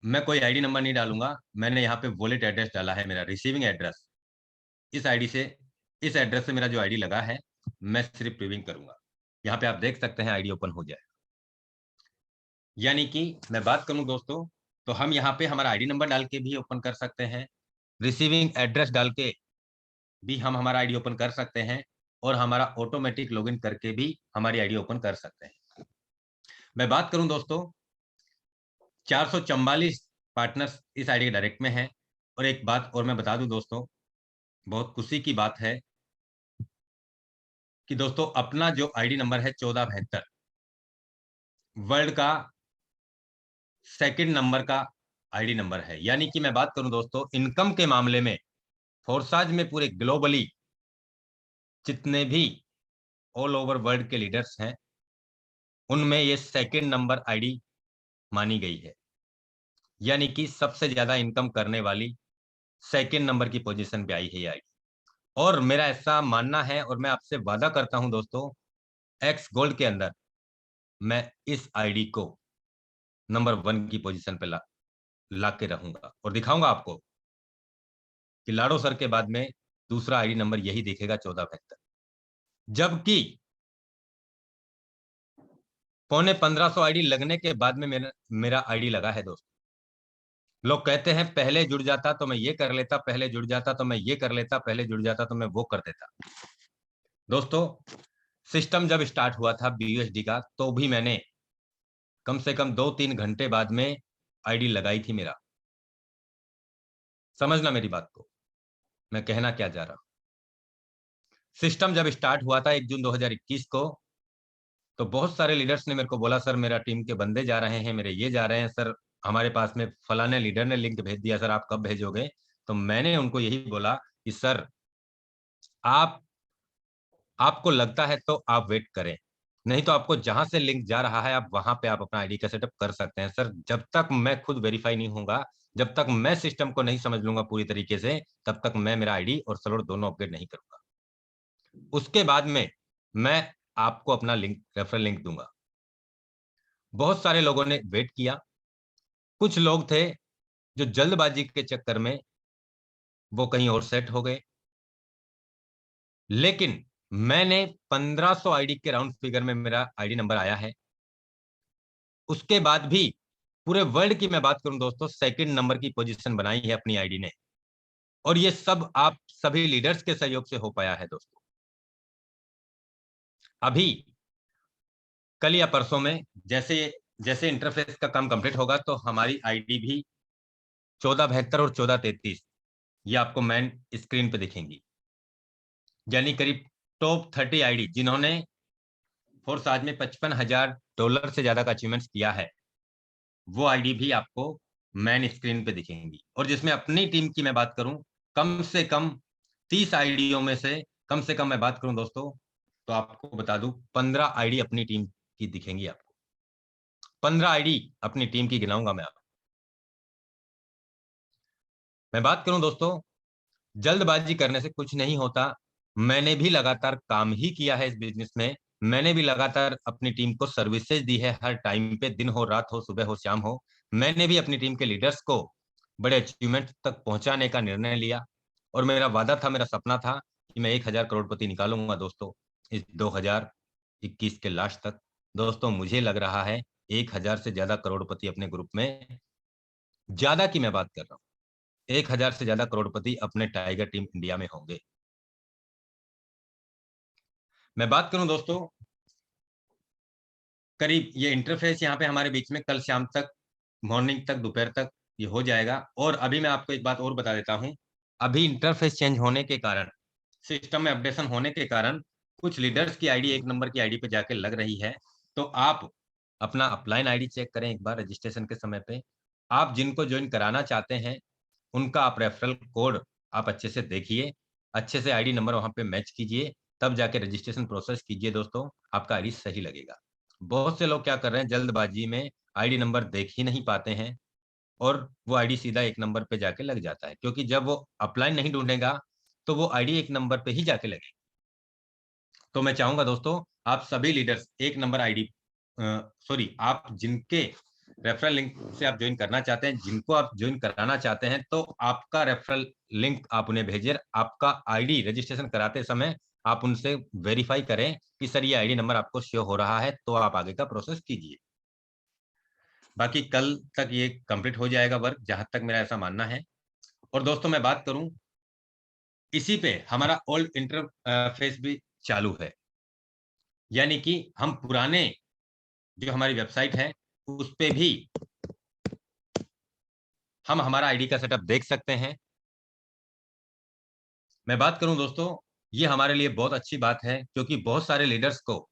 मैं कोई आईडी नंबर नहीं डालूंगा, मैंने यहाँ पे वॉलेट एड्रेस डाला है, मेरा रिसीविंग एड्रेस। इस एड्रेस से मेरा जो आईडी लगा है, मैं सिर्फ प्रीविंग करूंगा। यहाँ पे आप देख सकते हैं आईडी ओपन हो जाए। यानी कि मैं बात करूं दोस्तों, तो हम यहाँ पे हमारा आईडी नंबर डाल के भी ओपन कर सकते हैं, रिसीविंग एड्रेस डाल के भी हम हमारा आईडी ओपन कर सकते हैं, और हमारा ऑटोमेटिक लॉगिन करके भी हमारी आईडी ओपन कर सकते हैं। मैं बात करूं दोस्तों, 444 पार्टनर्स इस आईडी के डायरेक्ट में हैं। और एक बात और मैं बता दूं दोस्तों, बहुत खुशी की बात है कि दोस्तों अपना जो आईडी नंबर है 1472, वर्ल्ड का सेकंड नंबर का आईडी नंबर है। यानी कि मैं बात करूं दोस्तों, इनकम के मामले में फोरसाज में पूरे ग्लोबली जितने भी ऑल ओवर वर्ल्ड के लीडर्स हैं, उनमें ये सेकंड नंबर आईडी मानी गई है। यानी कि सबसे ज्यादा इनकम करने वाली सेकंड नंबर की पोजीशन पे आई है ये आईडी। और मेरा ऐसा मानना है, और मैं आपसे वादा करता हूं दोस्तों, एक्स गोल्ड के अंदर मैं इस आईडी को नंबर 1 की पोजीशन पे ला के रहूंगा, और दिखाऊंगा आपको कि लाडो सर के बाद में दूसरा आईडी नंबर यही दिखेगा, 1472। जबकि 1500 आईडी लगने के बाद में मेरा आईडी लगा है दोस्तों। लोग कहते हैं पहले जुड़ जाता तो मैं ये कर लेता, पहले जुड़ जाता तो मैं ये कर लेता, पहले जुड़ जाता तो मैं वो कर देता। दोस्तों सिस्टम जब स्टार्ट हुआ था BUSD का, तो भी मैंने कम से कम 2-3 घंटे बाद में आईडी लगाई थी मेरा। समझना मेरी बात को, मैं कहना क्या जा रहा हूं। सिस्टम जब स्टार्ट हुआ था 1 जून 2021 को, तो बहुत सारे लीडर्स ने मेरे को बोला, सर मेरा टीम के बंदे जा रहे हैं, मेरे ये जा रहे हैं सर, हमारे पास में फलाने लीडर ने लिंक भेज दिया, सर आप कब भेजोगे। तो मैंने उनको यही बोला कि सर आपको लगता है तो आप वेट करें, नहीं तो आपको जहां से लिंक जा रहा है आप वहां पे आप अपना आईडी का सेटअप कर सकते हैं। सर जब तक मैं खुद वेरीफाई नहीं होऊंगा, जब तक मैं सिस्टम को नहीं समझ लूंगा पूरी तरीके से, तब तक मैं मेरा आईडी और स्लॉट दोनों अपग्रेड नहीं करूंगा। उसके बाद में मैं आपको अपना लिंक, रेफरल लिंक दूंगा। बहुत सारे लोगों ने वेट किया, कुछ लोग थे जो जल्दबाजी के चक्कर में वो कहीं और सेट हो गए, लेकिन मैंने 1500 आईडी के राउंड फिगर में मेरा आईडी नंबर आया है। उसके बाद भी पूरे वर्ल्ड की मैं बात करूं दोस्तों, सेकंड नंबर की पोजीशन बनाई है अपनी आईडी ने, और ये सब आप सभी लीडर्स के सहयोग से हो पाया है दोस्तों। अभी कल या परसों में जैसे जैसे इंटरफेस का काम कंप्लीट होगा, तो हमारी आईडी भी 1472 और 1433 ये आपको मेन स्क्रीन पे दिखेंगी। यानी करीब टॉप 30 आईडी जिन्होंने फोरसाज में $55,000 से ज्यादा का अचीवमेंट्स किया है, वो आईडी भी आपको मेन स्क्रीन पे दिखेंगी। और जिसमें अपनी टीम की मैं बात करूं, कम से कम 30 आईडियों में से कम मैं बात करूं दोस्तों, तो आपको बता दूं 15 आईडी अपनी टीम की दिखेंगी आपको। 15 आईडी अपनी टीम की गिनाऊंगा मैं आपको। मैं बात करूं दोस्तों, जल्दबाजी करने से कुछ नहीं होता। मैंने भी लगातार काम ही किया है इस बिजनेस में। मैंने भी लगातार अपनी टीम को सर्विसेज दी है, हर टाइम पे, दिन हो रात हो, सुबह हो शाम हो। मैंने भी अपनी टीम के लीडर्स को बड़े अचीवमेंट तक पहुंचाने का निर्णय लिया, और मेरा वादा था, मेरा सपना था कि मैं 1,000 करोड़पति निकालूंगा दोस्तों इस 2021 के लास्ट तक। दोस्तों मुझे लग रहा है 1,000 से ज्यादा करोड़पति अपने ग्रुप में, ज्यादा की मैं बात कर रहा हूँ, 1,000 से ज्यादा करोड़पति अपने टाइगर टीम इंडिया में होंगे। मैं बात करूं दोस्तों, करीब ये इंटरफेस यहाँ पे हमारे बीच में कल शाम तक, मॉर्निंग तक, दोपहर तक ये हो जाएगा। और अभी मैं आपको एक बात और बता देता हूँ, अभी इंटरफेस चेंज होने के कारण, सिस्टम में अपडेशन होने के कारण, कुछ लीडर्स की आईडी 1 नंबर की आईडी पे जाके लग रही है। तो आप अपना अपलाइन आईडी चेक करें एक बार रजिस्ट्रेशन के समय पे। आप जिनको ज्वाइन कराना चाहते हैं उनका आप रेफरल कोड आप अच्छे से देखिए, अच्छे से आईडी नंबर वहां पे मैच कीजिए, तब जाके रजिस्ट्रेशन प्रोसेस कीजिए दोस्तों, आपका आईडी सही लगेगा। बहुत से लोग क्या कर रहे हैं, जल्दबाजी में आईडी नंबर देख ही नहीं पाते हैं, और वो आईडी सीधा 1 नंबर पे जाके लग जाता है, क्योंकि जब वो अपलाइन नहीं ढूंढेगा तो वो आईडी 1 नंबर पे ही जाके लगेगी। तो मैं चाहूंगा दोस्तों, आप सभी लीडर्स 1 नंबर आईडी, सॉरी, आप जिनके रेफरल लिंक से आप ज्वाइन करना चाहते हैं, जिनको आप ज्वाइन कराना चाहते हैं, तो आपका रेफरल लिंक आप उन्हें भेजिए। आपका आईडी रजिस्ट्रेशन कराते समय आप उनसे वेरीफाई करें कि सर ये आईडी नंबर आपको शो हो रहा है, तो आप आगे का प्रोसेस कीजिए। बाकी कल तक ये कंप्लीट हो जाएगा वर्क, जहां तक मेरा ऐसा मानना है। और दोस्तों मैं बात करूं, इसी पे हमारा ओल्ड इंटरफेस भी चालू है, यानी कि हम पुराने जो हमारी वेबसाइट है उस पे भी हम हमारा आईडी का सेटअप देख सकते हैं। मैं बात करूं दोस्तों, ये हमारे लिए बहुत अच्छी बात है, क्योंकि बहुत सारे लीडर्स को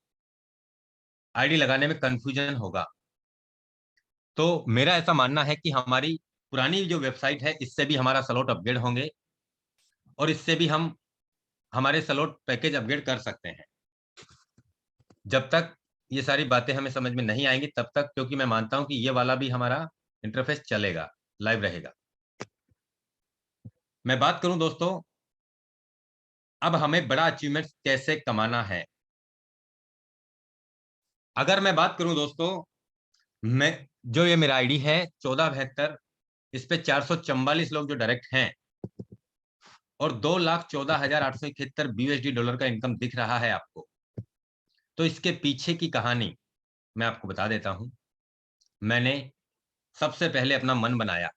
आईडी लगाने में कंफ्यूजन होगा। तो मेरा ऐसा मानना है कि हमारी पुरानी जो वेबसाइट है इससे भी हमारा स्लॉट अपग्रेड होंगे, और इससे भी हम हमारे स्लॉट पैकेज अपग्रेड कर सकते हैं। जब तक ये सारी बातें हमें समझ में नहीं आएंगी तब तक, क्योंकि मैं मानता हूं कि ये वाला भी हमारा इंटरफेस चलेगा, लाइव रहेगा। मैं बात करूं दोस्तों, अब हमें बड़ा अचीवमेंट कैसे कमाना है। अगर मैं बात करूं दोस्तों, मैं जो ये मेरा आईडी है 1472, इस पे 444 लोग जो डायरेक्ट हैं, और 2,14,871 BUSD डॉलर का इनकम दिख रहा है आपको। तो इसके पीछे की कहानी मैं आपको बता देता हूं। मैंने सबसे पहले अपना मन बनाया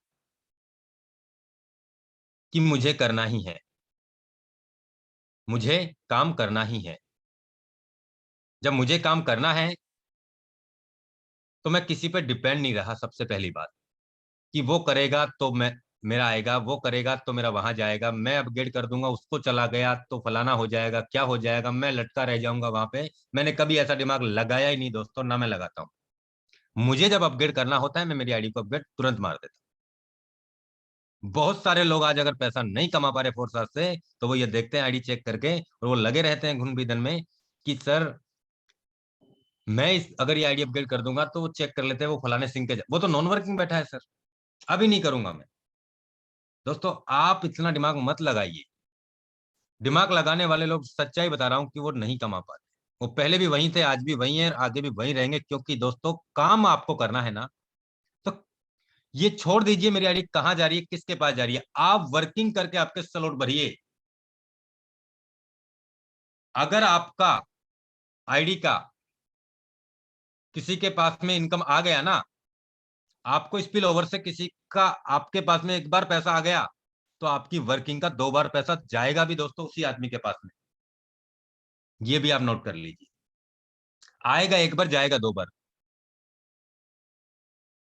कि मुझे करना ही है, मुझे काम करना ही है। जब मुझे काम करना है तो मैं किसी पर डिपेंड नहीं रहा। सबसे पहली बात कि वो करेगा तो मैं, मेरा आएगा, वो करेगा तो मेरा वहां जाएगा, मैं अपग्रेड कर दूंगा, उसको चला गया तो फलाना हो जाएगा, क्या हो जाएगा, मैं लटका रह जाऊंगा वहां पे। मैंने कभी ऐसा दिमाग लगाया ही नहीं दोस्तों, ना मैं लगाता हूँ। मुझे जब अपग्रेड करना होता है मैं मेरी आईडी को अपग्रेड तुरंत मार देता हूँ। बहुत सारे लोग आज अगर पैसा नहीं कमा पा रहे फोर्स से, तो वो ये देखते हैं आईडी चेक करके, और वो लगे रहते हैं घुन बीदन में कि सर मैं अगर ये आईडी अपग्रेड कर दूंगा तो वो चेक कर लेते हैं, वो फलाने सिंह के वो तो नॉन वर्किंग बैठा है सर, अभी नहीं करूंगा मैं। दोस्तों आप इतना दिमाग मत लगाइए। दिमाग लगाने वाले लोग, सच्चाई बता रहा हूं कि वो नहीं कमा पाते। वो पहले भी वहीं थे, आज भी वहीं हैं, आगे भी वहीं रहेंगे, क्योंकि दोस्तों काम आपको करना है ना। तो ये छोड़ दीजिए मेरी आईडी कहां जा रही है, किसके पास जा रही है, आप वर्किंग करके आपके स्लॉट भरिए। अगर आपका आईडी का किसी के पास में इनकम आ गया ना, आपको स्पिल ओवर से किसी का आपके पास में एक बार पैसा आ गया, तो आपकी वर्किंग का 2 बार पैसा जाएगा भी दोस्तों उसी आदमी के पास में। ये भी आप नोट कर लीजिए, आएगा एक बार, जाएगा 2 बार।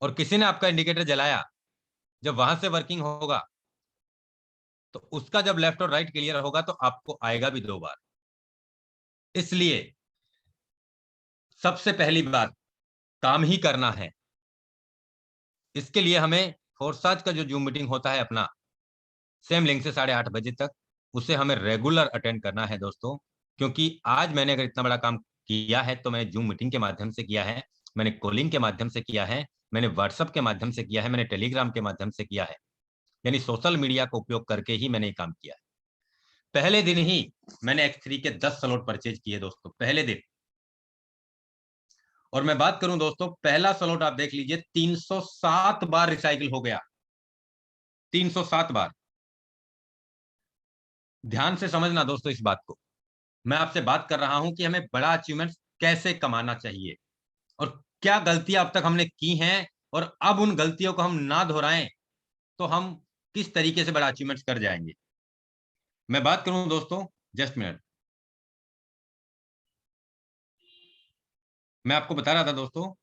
और किसी ने आपका इंडिकेटर जलाया, जब वहां से वर्किंग होगा तो उसका जब लेफ्ट और राइट क्लियर होगा तो आपको आएगा भी 2 बार। इसलिए सबसे पहली बात, काम ही करना है। इसके लिए हमें फोर्साज का जो जूम मीटिंग होता है अपना, सेम लिंक से 8:30 बजे तक, उसे हमें रेगुलर अटेंड करना है दोस्तों। क्योंकि आज मैंने अगर इतना बड़ा काम किया है तो मैंने जूम मीटिंग के माध्यम से किया है, मैंने कॉलिंग के माध्यम से किया है, मैंने व्हाट्सएप के माध्यम से किया है, मैंने टेलीग्राम के माध्यम से किया है, यानी सोशल मीडिया का उपयोग करके ही मैंने ये काम किया है। पहले दिन ही मैंने X3 के 10 स्लॉट परचेज किए दोस्तों, पहले दिन। और मैं बात करूं दोस्तों, पहला स्लॉट आप देख लीजिए 307 बार रिसाइकिल हो गया, 307 बार। ध्यान से समझना दोस्तों इस बात को, मैं आपसे बात कर रहा हूं कि हमें बड़ा अचीवमेंट कैसे कमाना चाहिए और क्या गलतियां अब तक हमने की हैं, और अब उन गलतियों को हम ना दोहराएं तो हम किस तरीके से बड़ा अचीवमेंट कर जाएंगे। मैं बात करूं दोस्तों, जस्ट मिनट, मैं आपको बता रहा था दोस्तों,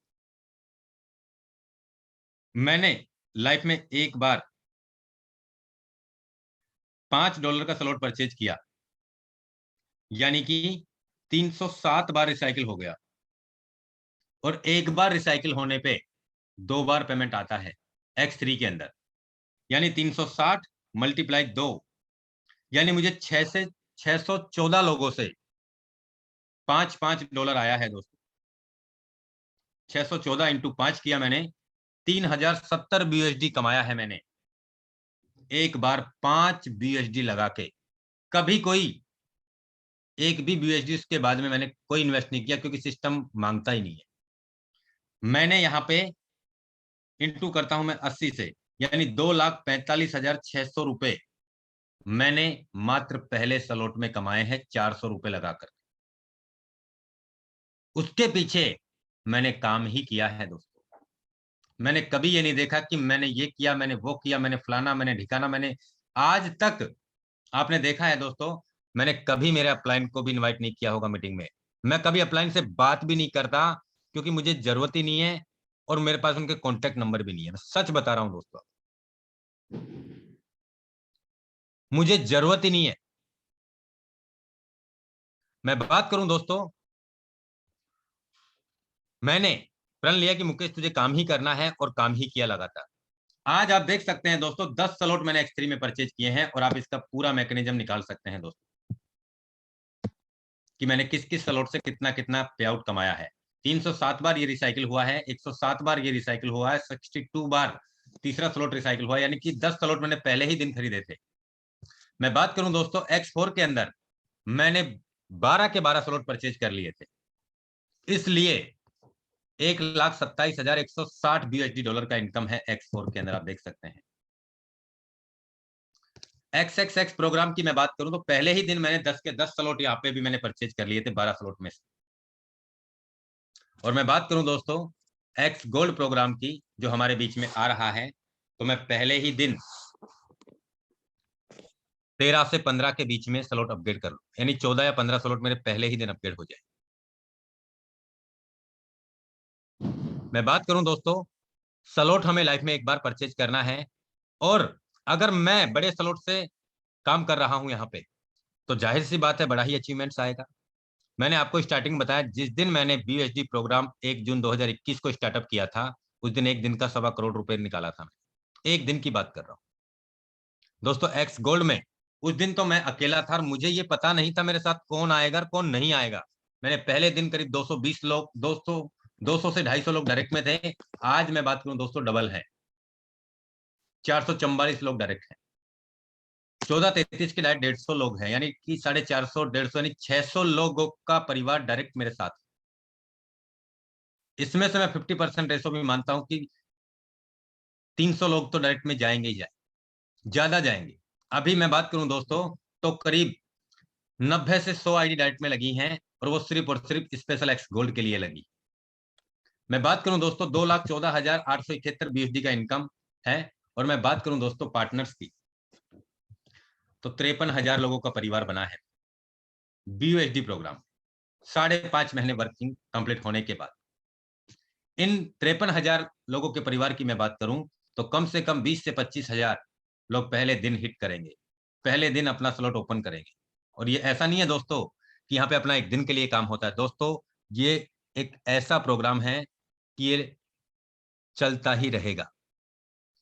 मैंने लाइफ में एक बार $5 का स्लॉट परचेज किया, यानी कि 307 बार रिसाइकिल हो गया। और एक बार रिसाइकिल होने पे 2 बार पेमेंट आता है X3 के अंदर, यानी 360 मल्टीप्लाई 2, यानी मुझे 614 लोगों से $5-5 आया है दोस्तों। 614 इंटू 5 किया मैंने, 3070 BUSD कमाया है मैंने, एक बार 5 BUSD लगा के। कभी कोई एक भी BUSD उसके बाद में मैंने कोई इन्वेस्ट नहीं किया, क्योंकि सिस्टम मांगता ही नहीं है। मैंने यहाँ पे इंटू करता हूं मैं 80 से, यानी 2,45,600 रुपए मैंने मात्र पहले स्लॉट में कमाए हैं, 400 रुपए लगाकर। उसके पीछे मैंने काम ही किया है दोस्तों। मैंने कभी ये नहीं देखा कि मैंने ये किया, मैंने वो किया, मैंने फलाना, मैंने ढिकाना। मैंने आज तक, आपने देखा है दोस्तों, मैंने कभी मेरे अपलाइन को भी इनवाइट नहीं किया होगा मीटिंग में। मैं कभी अपलाइन से बात भी नहीं करता, क्योंकि मुझे जरूरत ही नहीं है और मेरे पास उनके कॉन्टेक्ट नंबर भी नहीं है। मैं सच बता रहा हूं दोस्तों, मुझे जरूरत ही नहीं है। मैं बात करूं दोस्तों, मैंने प्रण लिया कि मुकेश तुझे काम ही करना है, और काम ही किया लगातार। आज आप देख सकते हैं दोस्तों, 10 स्लॉट मैंने X3 में परचेज किए हैं, और आप इसका पूरा मैकेनिज्म निकाल सकते हैं दोस्तों कि मैंने किस किस स्लॉट से कितना कितना पे आउट कमाया है। 307 बार ये रिसाइकिल हुआ है, 107 बार ये रिसाइकिल हुआ है, 62 बार तीसरा स्लॉट रिसाइकिल हुआ है, यानी कि 10 स्लॉट मैंने पहले ही दिन खरीदे थे। मैं बात करूं दोस्तों, X4 के अंदर मैंने 12 के 12 स्लॉट परचेज कर लिए थे, इसलिए 1,27,160 $BUSD का इनकम है X4 के अंदर, आप देख सकते हैं। XXX प्रोग्राम की मैं बात करूं तो पहले ही दिन मैंने 10 के 10 स्लॉट यहाँ पे भी मैंने परचेज कर लिए थे, 12 स्लॉट में से। और मैं बात करूं दोस्तों X गोल्ड प्रोग्राम की, जो हमारे बीच में आ रहा है, तो मैं पहले ही दिन 13 से 15 के बीच में स्लॉट अपग्रेड कर लूं, यानी 14 या 15 स्लॉट मेरे पहले ही दिन अपग्रेड हो जाए। मैं बात करूं दोस्तों, स्लॉट हमें लाइफ में एक बार परचेज करना है, और अगर मैं बड़े स्लॉट से काम कर रहा हूं यहाँ पे, तो जाहिर सी बात है बड़ा ही अचीवमेंट्स आएगा। मैंने आपको स्टार्टिंग बताया, जिस दिन मैंने BUSD प्रोग्राम 1 जून 2021 को स्टार्टअप किया था, उस दिन एक दिन का 1.25 करोड़ रुपए निकाला था मैं, एक दिन की बात कर रहा हूँ दोस्तों। X गोल्ड में उस दिन तो मैं अकेला था, और मुझे ये पता नहीं था मेरे साथ कौन आएगा और कौन नहीं आएगा। मैंने पहले दिन करीब 220 लोग, 200 से 250 लोग डायरेक्ट में थे। आज मैं बात करूं दोस्तों, डबल है, 444 लोग डायरेक्ट हैं। 1433 के डायरेक्ट 150 लोग हैं, यानी कि 450, 150, यानी 600 लोगों का परिवार डायरेक्ट मेरे साथ। इसमें से मैं 50% रेशो भी मानता हूं कि 300 लोग तो डायरेक्ट में जाएंगे ही जाएंगे, ज्यादा जाएंगे। अभी मैं बात करूं दोस्तों, तो करीब 90 से 100 आईडी डायरेक्ट में लगी हैं, और सिर्फ स्पेशल X गोल्ड के लिए लगी। मैं बात करूं दोस्तों, 2,14,871 BUSD का इनकम है। और मैं बात करूं दोस्तों पार्टनर्स की, तो 53,000 लोगों का परिवार बना है BUSD प्रोग्राम 5.5 महीने वर्किंग कंप्लीट होने के बाद। इन 53,000 लोगों के परिवार की मैं बात करूं, तो कम से कम 20 से 25,000 लोग पहले दिन हिट करेंगे, पहले दिन अपना स्लॉट ओपन करेंगे। और ये ऐसा नहीं है दोस्तों कि यहाँ पे अपना एक दिन के लिए काम होता है दोस्तों, ये एक ऐसा प्रोग्राम है कि ये चलता ही रहेगा,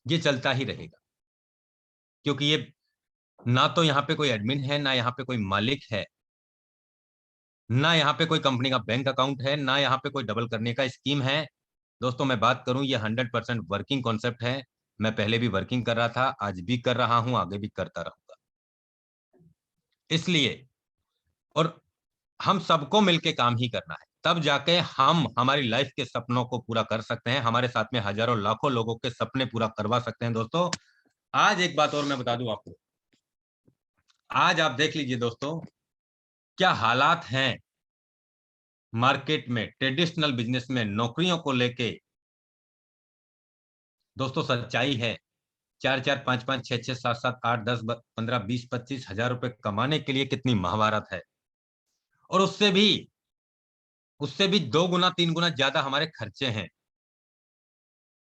ये चलता ही रहेगा। क्योंकि ये ना तो यहाँ पे कोई एडमिन है, ना यहाँ पे कोई मालिक है, ना यहाँ पे कोई कंपनी का बैंक अकाउंट है, ना यहाँ पे कोई डबल करने का स्कीम है। दोस्तों मैं बात करूं, ये 100% वर्किंग कॉन्सेप्ट है। मैं पहले भी वर्किंग कर रहा था, आज भी कर रहा हूं, आगे भी करता रहूंगा। इसलिए और हम सबको मिलके काम ही करना है, तब जाके हम हमारी लाइफ के सपनों को पूरा कर सकते हैं, हमारे साथ में हजारों लाखों लोगों के सपने पूरा करवा सकते हैं। दोस्तों आज एक बात और मैं बता दूं आपको, आज आप देख लीजिए दोस्तों, क्या हालात हैं मार्केट में, ट्रेडिशनल बिजनेस में नौकरियों को लेके। दोस्तों सच्चाई है, 4 4 5 5 6 6 7 7 8 10 15 20 25 हजार रुपए कमाने के लिए कितनी महाभारत है, और उससे भी 2 गुना 3 गुना ज्यादा हमारे खर्चे हैं।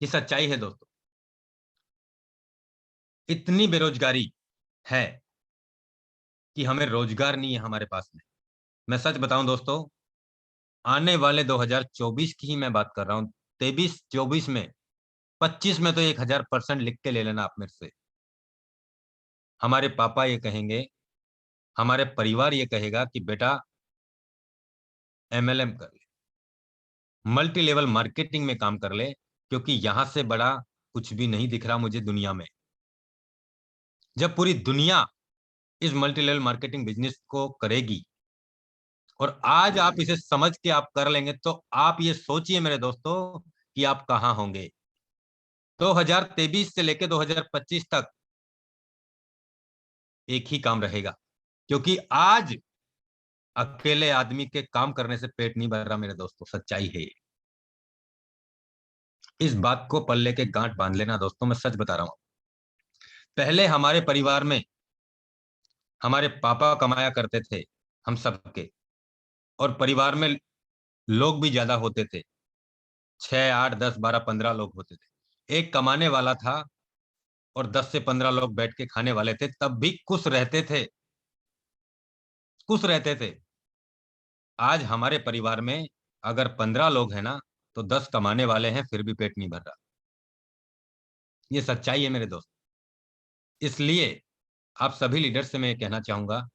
ये सच्चाई है दोस्तों। इतनी बेरोजगारी है कि हमें रोजगार नहीं है हमारे पास में। मैं सच बताऊं दोस्तों, आने वाले 2024 की ही मैं बात कर रहा हूं, 23 24 में, 25 में तो 1000% लिख के ले लेना आप मेरे से। हमारे पापा ये कहेंगे, हमारे परिवार ये कहेगा कि बेटा MLM कर ले, मल्टी लेवल मार्केटिंग में काम कर ले, क्योंकि यहां से बड़ा कुछ भी नहीं दिख रहा मुझे दुनिया में। जब पूरी दुनिया इस मल्टी लेवल मार्केटिंग बिजनेस को करेगी और आज आप इसे समझ के आप कर लेंगे, तो आप ये सोचिए मेरे दोस्तों कि आप कहां होंगे 2023 से लेकर 2025 तक। एक ही काम रहेगा, क्योंकि आज अकेले आदमी के काम करने से पेट नहीं भर रहा मेरे दोस्तों, सच्चाई है ये। इस बात को पल्ले के गांठ बांध लेना दोस्तों, मैं सच बता रहा हूं। पहले हमारे परिवार में हमारे पापा कमाया करते थे, हम सबके, और परिवार में लोग भी ज्यादा होते थे, 6 8 10 12 15 लोग होते थे। एक कमाने वाला था और 10 से 15 लोग बैठ के खाने वाले थे, तब भी खुश रहते थे, खुश रहते थे। आज हमारे परिवार में अगर 15 लोग हैं ना, तो 10 कमाने वाले हैं, फिर भी पेट नहीं भर रहा। ये सच्चाई है मेरे दोस्त। इसलिए आप सभी लीडर से मैं ये कहना चाहूंगा,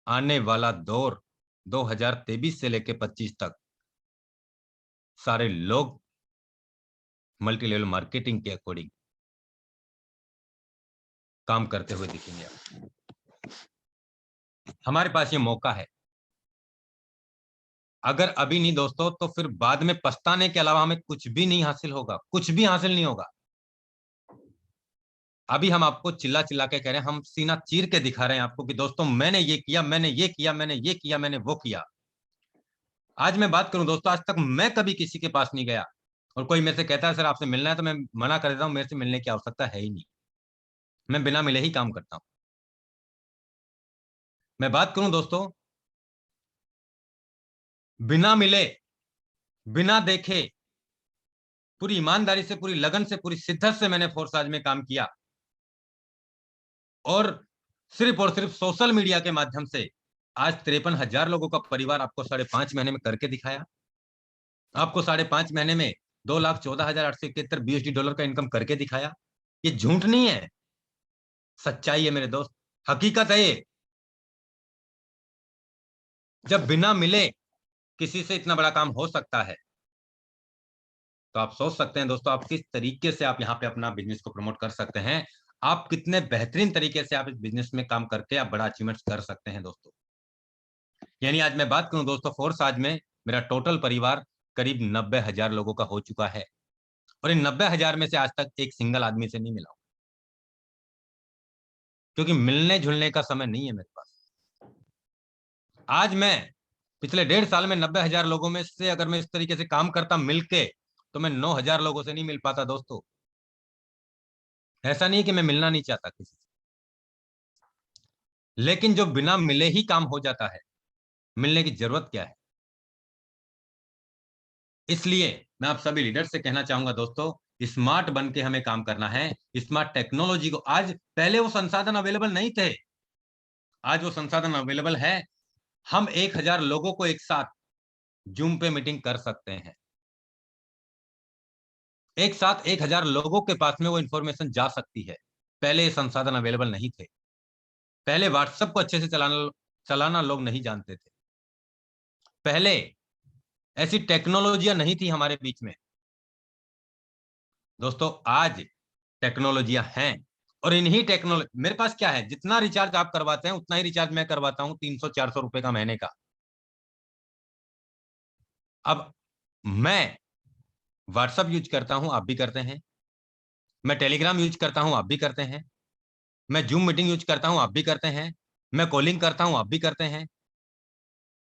आने वाला दौर 2023 से लेकर 25 तक सारे लोग मल्टी लेवल मार्केटिंग के अकॉर्डिंग काम करते हुए दिखेंगे। हमारे पास ये मौका है, अगर अभी नहीं दोस्तों तो फिर बाद में पछताने के अलावा हमें कुछ भी नहीं हासिल होगा, कुछ भी हासिल नहीं होगा। अभी हम आपको चिल्ला चिल्ला के कह रहे हैं, हम सीना चीर के दिखा रहे हैं आपको कि दोस्तों मैंने ये किया, मैंने ये किया, मैंने ये किया, मैंने वो किया। आज मैं बात करूं दोस्तों, आज तक मैं कभी किसी के पास नहीं गया, और कोई मेरे से कहता है सर आपसे मिलना है, तो मैं मना कर देता हूं, मेरे से मिलने की आवश्यकता है ही नहीं, मैं बिना मिले ही काम करता हूं। मैं बात करूं दोस्तों, बिना मिले, बिना देखे, पूरी ईमानदारी से, पूरी लगन से, पूरी शिद्दत से मैंने फोर्स आज में काम किया, और सिर्फ सोशल मीडिया के माध्यम से आज 53,000 लोगों का परिवार आपको 5.5 महीने में करके दिखाया। आपको 5.5 महीने में 2,14,871 USD का इनकम करके दिखाया। ये झूठ नहीं है, सच्चाई है मेरे दोस्त, हकीकत है ये। जब बिना मिले किसी से इतना बड़ा काम हो सकता है, तो आप सोच सकते हैं दोस्तों, आप किस तरीके से आप यहाँ पे अपना बिजनेस को प्रमोट कर सकते हैं, आप कितने बेहतरीन तरीके से आप इस बिजनेस में काम करके आप बड़ा अचीवमेंट कर सकते हैं दोस्तों। यानी आज मैं बात करूं दोस्तों, फोर्स आज में मेरा टोटल परिवार करीब 90,000 लोगों का हो चुका है, और इन 90,000 में से आज तक एक सिंगल आदमी से नहीं मिला हूं, क्योंकि मिलने जुलने का समय नहीं है मेरे पास। आज मैं पिछले 1.5 साल में 90,000 लोगों में से अगर मैं इस तरीके से काम करता मिलके, तो मैं 9,000 लोगों से नहीं मिल पाता दोस्तों। ऐसा नहीं कि मैं मिलना नहीं चाहता किसी से, लेकिन जो बिना मिले ही काम हो जाता है, मिलने की जरूरत क्या है। इसलिए मैं आप सभी लीडर से कहना चाहूंगा दोस्तों, स्मार्ट बन के हमें काम करना है। स्मार्ट टेक्नोलॉजी को, आज पहले वो संसाधन अवेलेबल नहीं थे, आज वो संसाधन अवेलेबल है। हम 1,000 लोगों को एक साथ जूम पे मीटिंग कर सकते हैं, एक साथ 1,000 लोगों के पास में वो इंफॉर्मेशन जा सकती है। पहले ये संसाधन अवेलेबल नहीं थे, पहले व्हाट्सएप को अच्छे से चलाना चलाना लोग नहीं जानते थे, पहले ऐसी टेक्नोलॉजियां नहीं थी हमारे बीच में। दोस्तों आज टेक्नोलॉजियां हैं, और इन्हीं टेक्नोलॉजी, मेरे पास क्या है, जितना रिचार्ज आप करवाते हैं उतना ही रिचार्ज मैं करवाता हूं, 300-400 रुपए का महीने का। अब मैं व्हाट्सएप यूज करता हूं, आप भी करते हैं। मैं टेलीग्राम यूज करता हूं, आप भी करते हैं। मैं जूम मीटिंग यूज करता हूं, आप भी करते हैं। मैं कॉलिंग करता हूं, आप भी करते हैं।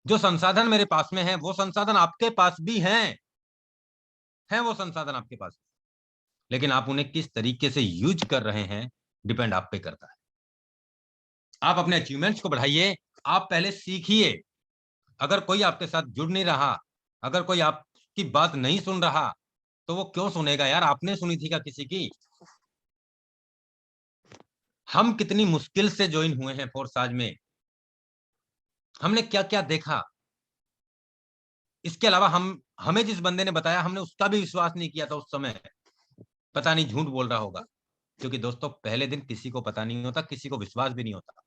जो संसाधन मेरे पास में है वो संसाधन आपके पास भी हैं वो संसाधन आपके पास, लेकिन आप उन्हें किस तरीके से यूज कर रहे हैं डिपेंड आप पे करता है। आप अपने अचीवमेंट्स को बढ़ाइए, आप पहले सीखिए। अगर कोई आपके साथ जुड़ नहीं रहा, अगर कोई आपकी बात नहीं सुन रहा, तो वो क्यों सुनेगा यार? आपने सुनी थी क्या किसी की? हम कितनी मुश्किल से ज्वाइन हुए हैं फोर्स में, हमने क्या क्या देखा। इसके अलावा हमें जिस बंदे ने बताया, हमने उसका भी विश्वास नहीं किया था उस समय। पता नहीं झूठ बोल रहा होगा, क्योंकि दोस्तों पहले दिन किसी को पता नहीं होता, किसी को विश्वास भी नहीं होता।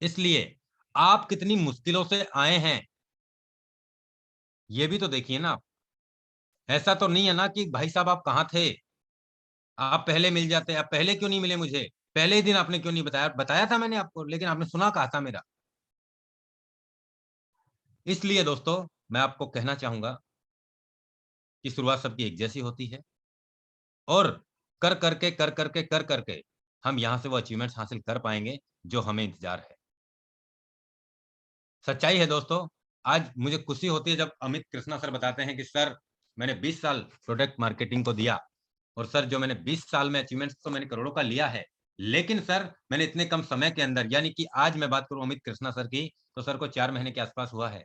इसलिए आप कितनी मुश्किलों से आए हैं ये भी तो देखिए ना आप। ऐसा तो नहीं है ना कि भाई साहब आप कहाँ थे, आप पहले मिल जाते, आप पहले क्यों नहीं मिले मुझे, पहले ही दिन आपने क्यों नहीं बताया? बताया था मैंने आपको, लेकिन आपने सुना कहा था मेरा। इसलिए दोस्तों मैं आपको कहना चाहूंगा कि शुरुआत सबकी एक जैसी होती है, और कर करके हम यहां से वो अचीवमेंट्स हासिल कर पाएंगे जो हमें इंतजार है। सच्चाई है दोस्तों। आज मुझे खुशी होती है जब अमित कृष्णा सर बताते हैं कि सर मैंने 20 साल प्रोडक्ट मार्केटिंग को दिया, और सर जो मैंने 20 साल में अचीवमेंट्स तो मैंने करोड़ों का लिया है, लेकिन सर मैंने इतने कम समय के अंदर, यानी कि आज मैं बात करूं अमित कृष्णा सर की, तो सर को 4 महीने के आसपास हुआ है,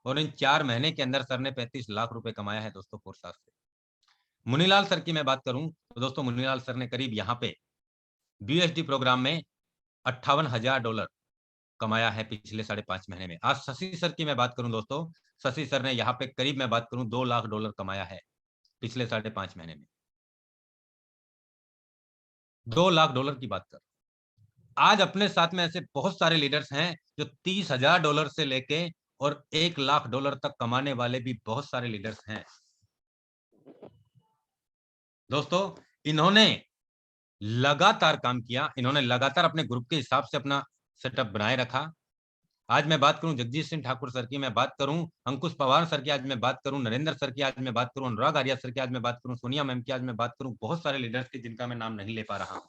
और इन 4 महीने के अंदर सर ने 35 लाख रुपए कमाया है दोस्तों फोर्सास से। मुनीलाल सर की मैं बात करूं तो दोस्तों मुनीलाल सर ने करीब यहाँ पे बीएसडी प्रोग्राम में $58,000 कमाया है पिछले 5.5 महीने में। आज शशि सर की मैं बात करूं दोस्तों, शशि सर ने यहाँ पे करीब मैं बात करूं $2 लाख कमाया है पिछले 5.5 महीने में। $2 लाख की बात कर। आज अपने साथ में ऐसे बहुत सारे लीडर्स हैं जो $30,000 से लेके और $1 लाख तक कमाने वाले भी बहुत सारे लीडर्स हैं दोस्तों। इन्होंने लगातार काम किया, इन्होंने लगातार अपने ग्रुप के हिसाब से अपना सेटअप बनाए रखा। आज मैं बात करूं जगजीत सिंह ठाकुर सर की, मैं बात करूं अंकुश पवार सर की, आज मैं बात करूं नरेंद्र सर की, आज मैं बात करूं अनुराग आर्या सर की, आज मैं बात करूं सोनिया मैम की, आज मैं बात करूं बहुत सारे लीडर्स की जिनका मैं नाम नहीं ले पा रहा हूं।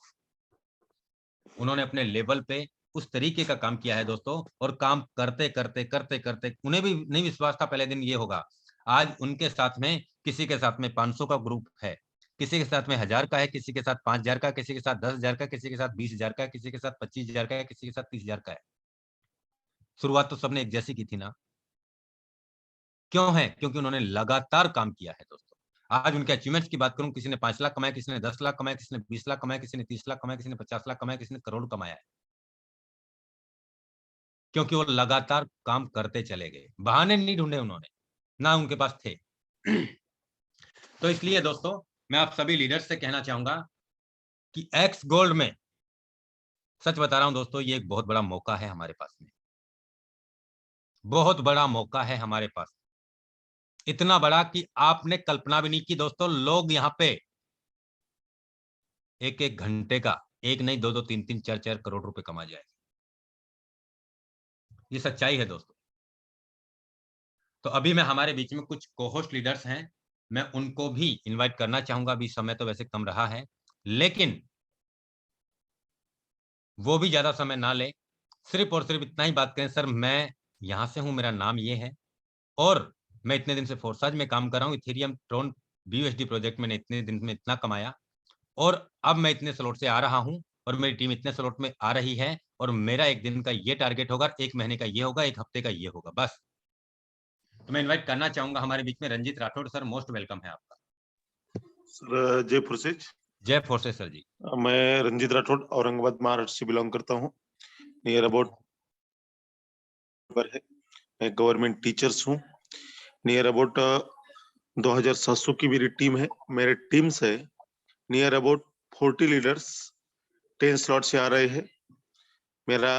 उन्होंने अपने लेवल पे उस तरीके का काम किया है दोस्तों, और काम करते करते उन्हें भी नहीं विश्वास था पहले दिन ये होगा। आज उनके साथ में, किसी के साथ में 500 का ग्रुप है, किसी के साथ में 1000 का है, किसी के साथ 5000 का, किसी के साथ 10,000 का, किसी के साथ 20,000 का, किसी के साथ 25,000 का है, किसी के साथ 30,000 का है। शुरुआत तो सबने एक जैसी की थी ना। क्यों है? क्योंकि उन्होंने लगातार काम किया है दोस्तों। आज उनके अचीवमेंट्स की बात करूं, किसी ने 5 लाख कमाया, किसी ने 10 लाख कमाया, किसी ने 20 लाख कमाया, किसी ने 30 लाख कमाया, किसी ने 50 लाख कमाया, किसी ने करोड़ कमाया है, क्योंकि वो लगातार काम करते चले गए, बहाने नहीं ढूंढे उन्होंने, ना उनके पास थे। तो इसलिए दोस्तों मैं आप सभी लीडर्स से कहना चाहूंगा कि एक्स गोल्ड में, सच बता रहा हूं दोस्तों, ये एक बहुत बड़ा मौका है हमारे पास में, बहुत बड़ा मौका है हमारे पास, इतना बड़ा कि आपने कल्पना भी नहीं की दोस्तों। लोग यहाँ पे एक एक घंटे का, एक नहीं, दो दो, तीन तीन, चार चार करोड़ रुपए कमा जाए। ये सच्चाई है दोस्तों। तो अभी मैं, हमारे बीच में कुछ कोहोस्ट लीडर्स हैं, मैं उनको भी इनवाइट करना चाहूंगा। अभी समय तो वैसे कम रहा है, लेकिन वो भी ज्यादा समय ना ले, सिर्फ और सिर्फ इतना ही बात करें, सर मैं यहां से हूं, मेरा नाम ये है, और मैं इतने दिन से फोर्साज में काम कर रहा हूँ, इथेरियम ट्रोन बीयूएसडी प्रोजेक्ट में इतने दिन में इतना कमाया, और अब मैं इतने स्लॉट से आ रहा हूं, और मेरी टीम इतने स्लॉट में आ रही है, और मेरा एक दिन का ये टारगेट होगा, एक महीने का ये होगा, एक हफ्ते का ये होगा, बस। तो मैं इनवाइट करना चाहूंगा हमारे बीच में Ranjit Rathore sir, most welcome है आपका सर। जय फोर्सेज। जय फोर्सेज सर जी। मैं रंजीत राठौड़ औरंगाबाद महाराष्ट्र से बिलोंग करता हूँ। नियर अबाउट है, मैं गवर्नमेंट टीचर्स हूँ। नियर अबाउट 2700 की मेरी टीम है। मेरे टीम से नियर अबाउट 40 लीडर्स 10 स्लॉट से आ रहे हैं। मेरा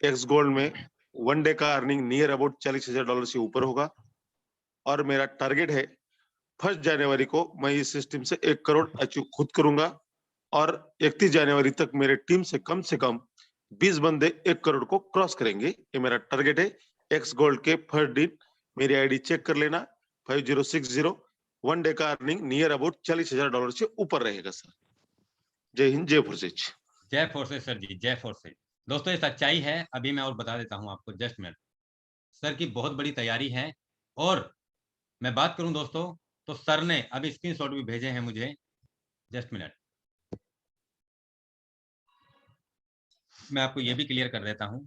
एक्स गोल्ड में वनडे का अर्निंग नियर अबाउट $40,000 से ऊपर होगा और मेरा टारगेट है 1 जनवरी को मैं इस सिस्टम से 1 करोड़ अचीव खुद करूंगा और 31 जनवरी तक मेरे टीम से कम 20 बंदे 1 करोड़ को क्रॉस करेंगे। ये मेरा टारगेट है। एक्स गोल्ड के फर्स्ट दिन मेरी आईडी चेक कर लेना 5060। वनडे का अर्निंग नियर अबाउट $40,000 से ऊपर रहेगा सर। जय हिंद, जय फोर्सेज। जय फोर्सेज सर जी, जय फोर्सेज। दोस्तों ये सच्चाई है। अभी मैं और बता देता हूं आपको, जस्ट मिनट। सर की बहुत बड़ी तैयारी है और मैं बात करूं दोस्तों तो सर ने अभी स्क्रीनशॉट भी भेजे हैं मुझे। जस्ट मिनट, मैं आपको ये भी क्लियर कर देता हूं।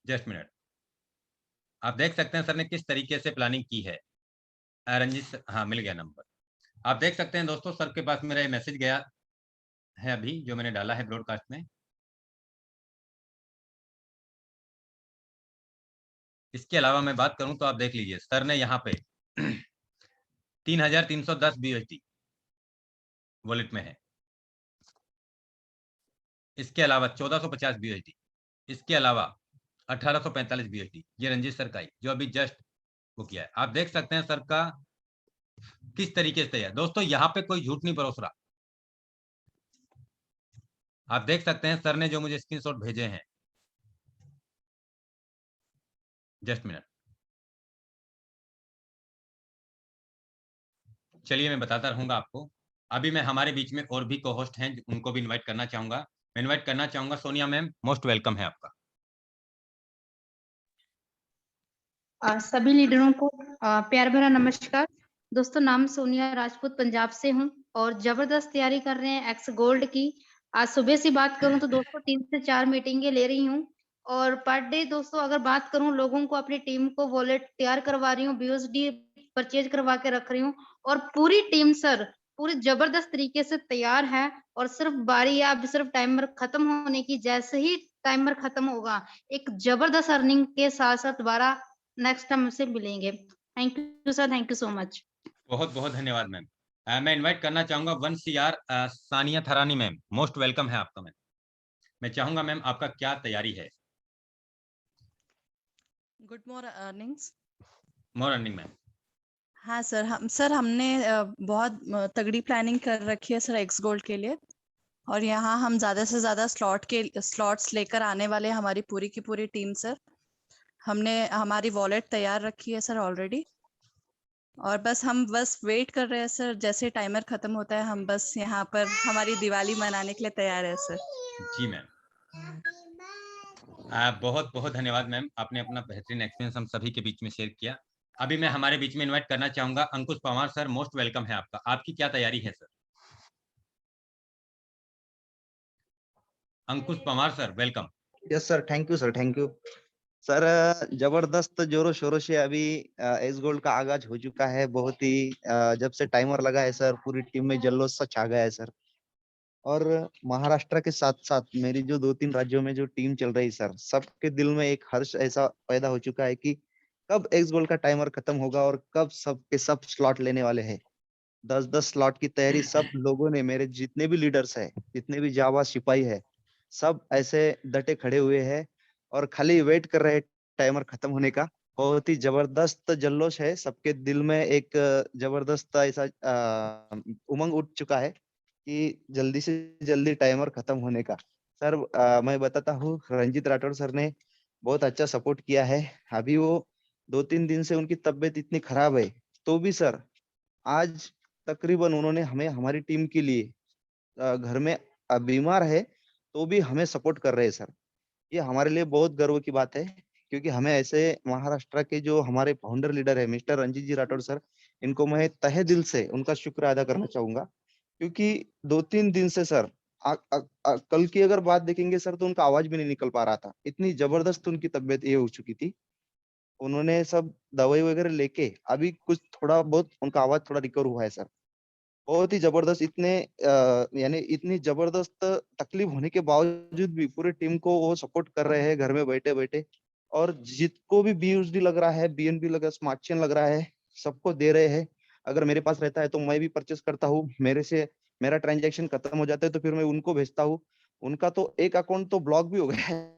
जस्ट मिनट, आप देख सकते हैं सर ने किस तरीके से प्लानिंग की है। रंजीत सर, हाँ मिल गया नंबर। आप देख सकते हैं दोस्तों, सर के पास मेरा मैसेज गया है अभी, जो मैंने डाला है ब्रॉडकास्ट में। इसके अलावा मैं बात करूं तो आप देख लीजिए, सर ने यहाँ पे 3310 BUSD वॉलेट में है। इसके अलावा 1450 BUSD, इसके अलावा 1845 BUSD, ये रंजीत सर का ही जो अभी जस्ट वो किया है। आप देख सकते हैं सर का किस तरीके से है दोस्तों। यहाँ पे कोई झूठ नहीं परोस रहा। आप देख सकते हैं सर ने जो मुझे स्क्रीनशॉट भेजे हैं। जस्ट मिनट, चलिए मैं बताता रहूंगा आपको। अभी मैं हमारे बीच में और भी को होस्ट हैं, उनको भी इनवाइट करना चाहूंगा। मैं इनवाइट करना चाहूंगा सोनिया मैम, मोस्ट वेलकम है आपका। सभी लीडरों को प्यार भरा नमस्कार। दोस्तों, नाम सोनिया राजपूत, पंजाब से हूं और जबरदस्त तैयारी कर रहे हैं एक्स गोल्ड की। आज सुबह से बात करूं तो दोस्तों 3 से 4 मीटिंगें ले रही हूं और पर डे दोस्तों अगर बात करूं, लोगों को अपनी टीम को वॉलेट तैयार करवा रही हूं, BUSD परचेज करवा के रख रही हूं और पूरी टीम सर पूरी जबरदस्त तरीके से तैयार है और सिर्फ बारी है, अब सिर्फ टाइमर खत्म होने की। जैसे ही टाइमर खत्म होगा, एक जबरदस्त अर्निंग के साथ साथ दोबारा नेक्स्ट टाइम से मिलेंगे। Thank you sir, thank you so much. बहुत बहुत धन्यवाद मैम। मैं इनवाइट करना चाहूंगा 1CR Sania Tharani ma'am, most welcome है आपका मैम। मैं चाहूंगा मैम आपका क्या तैयारी है। Good morning earnings. More earning ma'am. हाँ सर, हमने बहुत तगड़ी प्लानिंग कर रखी है सर एक्स गोल्ड के लिए और यहाँ हम ज्यादा से ज्यादा स्लॉट्स लेकर आने वाले हैं, हमारी पूरी की पूरी टीम सर। हमने हमारी वॉलेट तैयार रखी है सर ऑलरेडी और हम बस वेट कर रहे हैं सर। जैसे टाइमर खत्म होता है हम बस यहाँ पर हमारी दिवाली मनाने के लिए तैयार है सर। जी मैम, बहुत बहुत धन्यवाद मैम, आपने अपना बेहतरीन एक्सपीरियंस हम सभी के बीच में शेयर किया। अभी मैं हमारे बीच में इनवाइट करना चाहूंगा अंकुश पवार सर, मोस्ट वेलकम है आपका। आपकी क्या तैयारी है sir? Ankush Pawar sir, welcome. Yes sir, thank you sir, thank you sir. जबरदस्त जोरों शोरों से अभी एस गोल्ड का आगाज हो चुका है। बहुत ही जब से टाइमर लगा है सर, पूरी टीम में जल्लोष सा छा गया है सर। और महाराष्ट्र के साथ साथ मेरी जो 2-3 राज्यों में जो टीम चल रही सर, सबके दिल में एक हर्ष ऐसा पैदा हो चुका है कि कब एक्स गोल्ड का टाइमर खत्म होगा और कब सब के सब स्लॉट लेने वाले हैं। 10-10 स्लॉट की तैयारी सब लोगों ने, मेरे जितने भी लीडर्स है, जितने भी जावा सिपाही है, सब ऐसे डटे खड़े हुए हैं और खाली वेट कर रहे हैं टाइमर खत्म होने का। बहुत ही जबरदस्त जल्लोष है सबके दिल में। एक जबरदस्त ऐसा उमंग उठ चुका है कि जल्दी से जल्दी टाइमर खत्म होने का। सर मैं बताता हूँ, रंजीत राठौर सर ने बहुत अच्छा सपोर्ट किया है। अभी वो 2-3 दिन से उनकी तबीयत इतनी खराब है, तो भी सर आज तकरीबन उन्होंने हमें, हमारी टीम के लिए घर में बीमार है तो भी हमें सपोर्ट कर रहे हैं सर। ये हमारे लिए बहुत गर्व की बात है, क्योंकि हमें ऐसे महाराष्ट्र के जो हमारे फाउंडर लीडर है मिस्टर रंजीत जी राठौर सर, इनको मैं तहे दिल से उनका शुक्र अदा करना चाहूंगा। क्योंकि 2-3 दिन से सर कल की अगर बात देखेंगे सर तो उनका आवाज भी नहीं निकल पा रहा था, इतनी जबरदस्त उनकी तबीयत ये हो चुकी थी। उन्होंने सब दवाई वगैरह लेके अभी कुछ थोड़ा बहुत उनका आवाज थोड़ा रिकवर हुआ है सर। बहुत ही जबरदस्त, यानी इतनी जबरदस्त तकलीफ होने के बावजूद भी पूरी टीम को वो सपोर्ट कर रहे हैं घर में बैठे बैठे। और जिसको भी BUSD लग रहा है, BNB लग रहा है, स्मार्ट चेन लग रहा है, सबको दे रहे हैं। अगर मेरे पास रहता है तो मैं भी परचेस करता हूँ, मेरे से मेरा ट्रांजैक्शन खत्म हो जाता है तो फिर मैं उनको भेजता हूँ। उनका तो एक अकाउंट तो ब्लॉक भी हो गया है।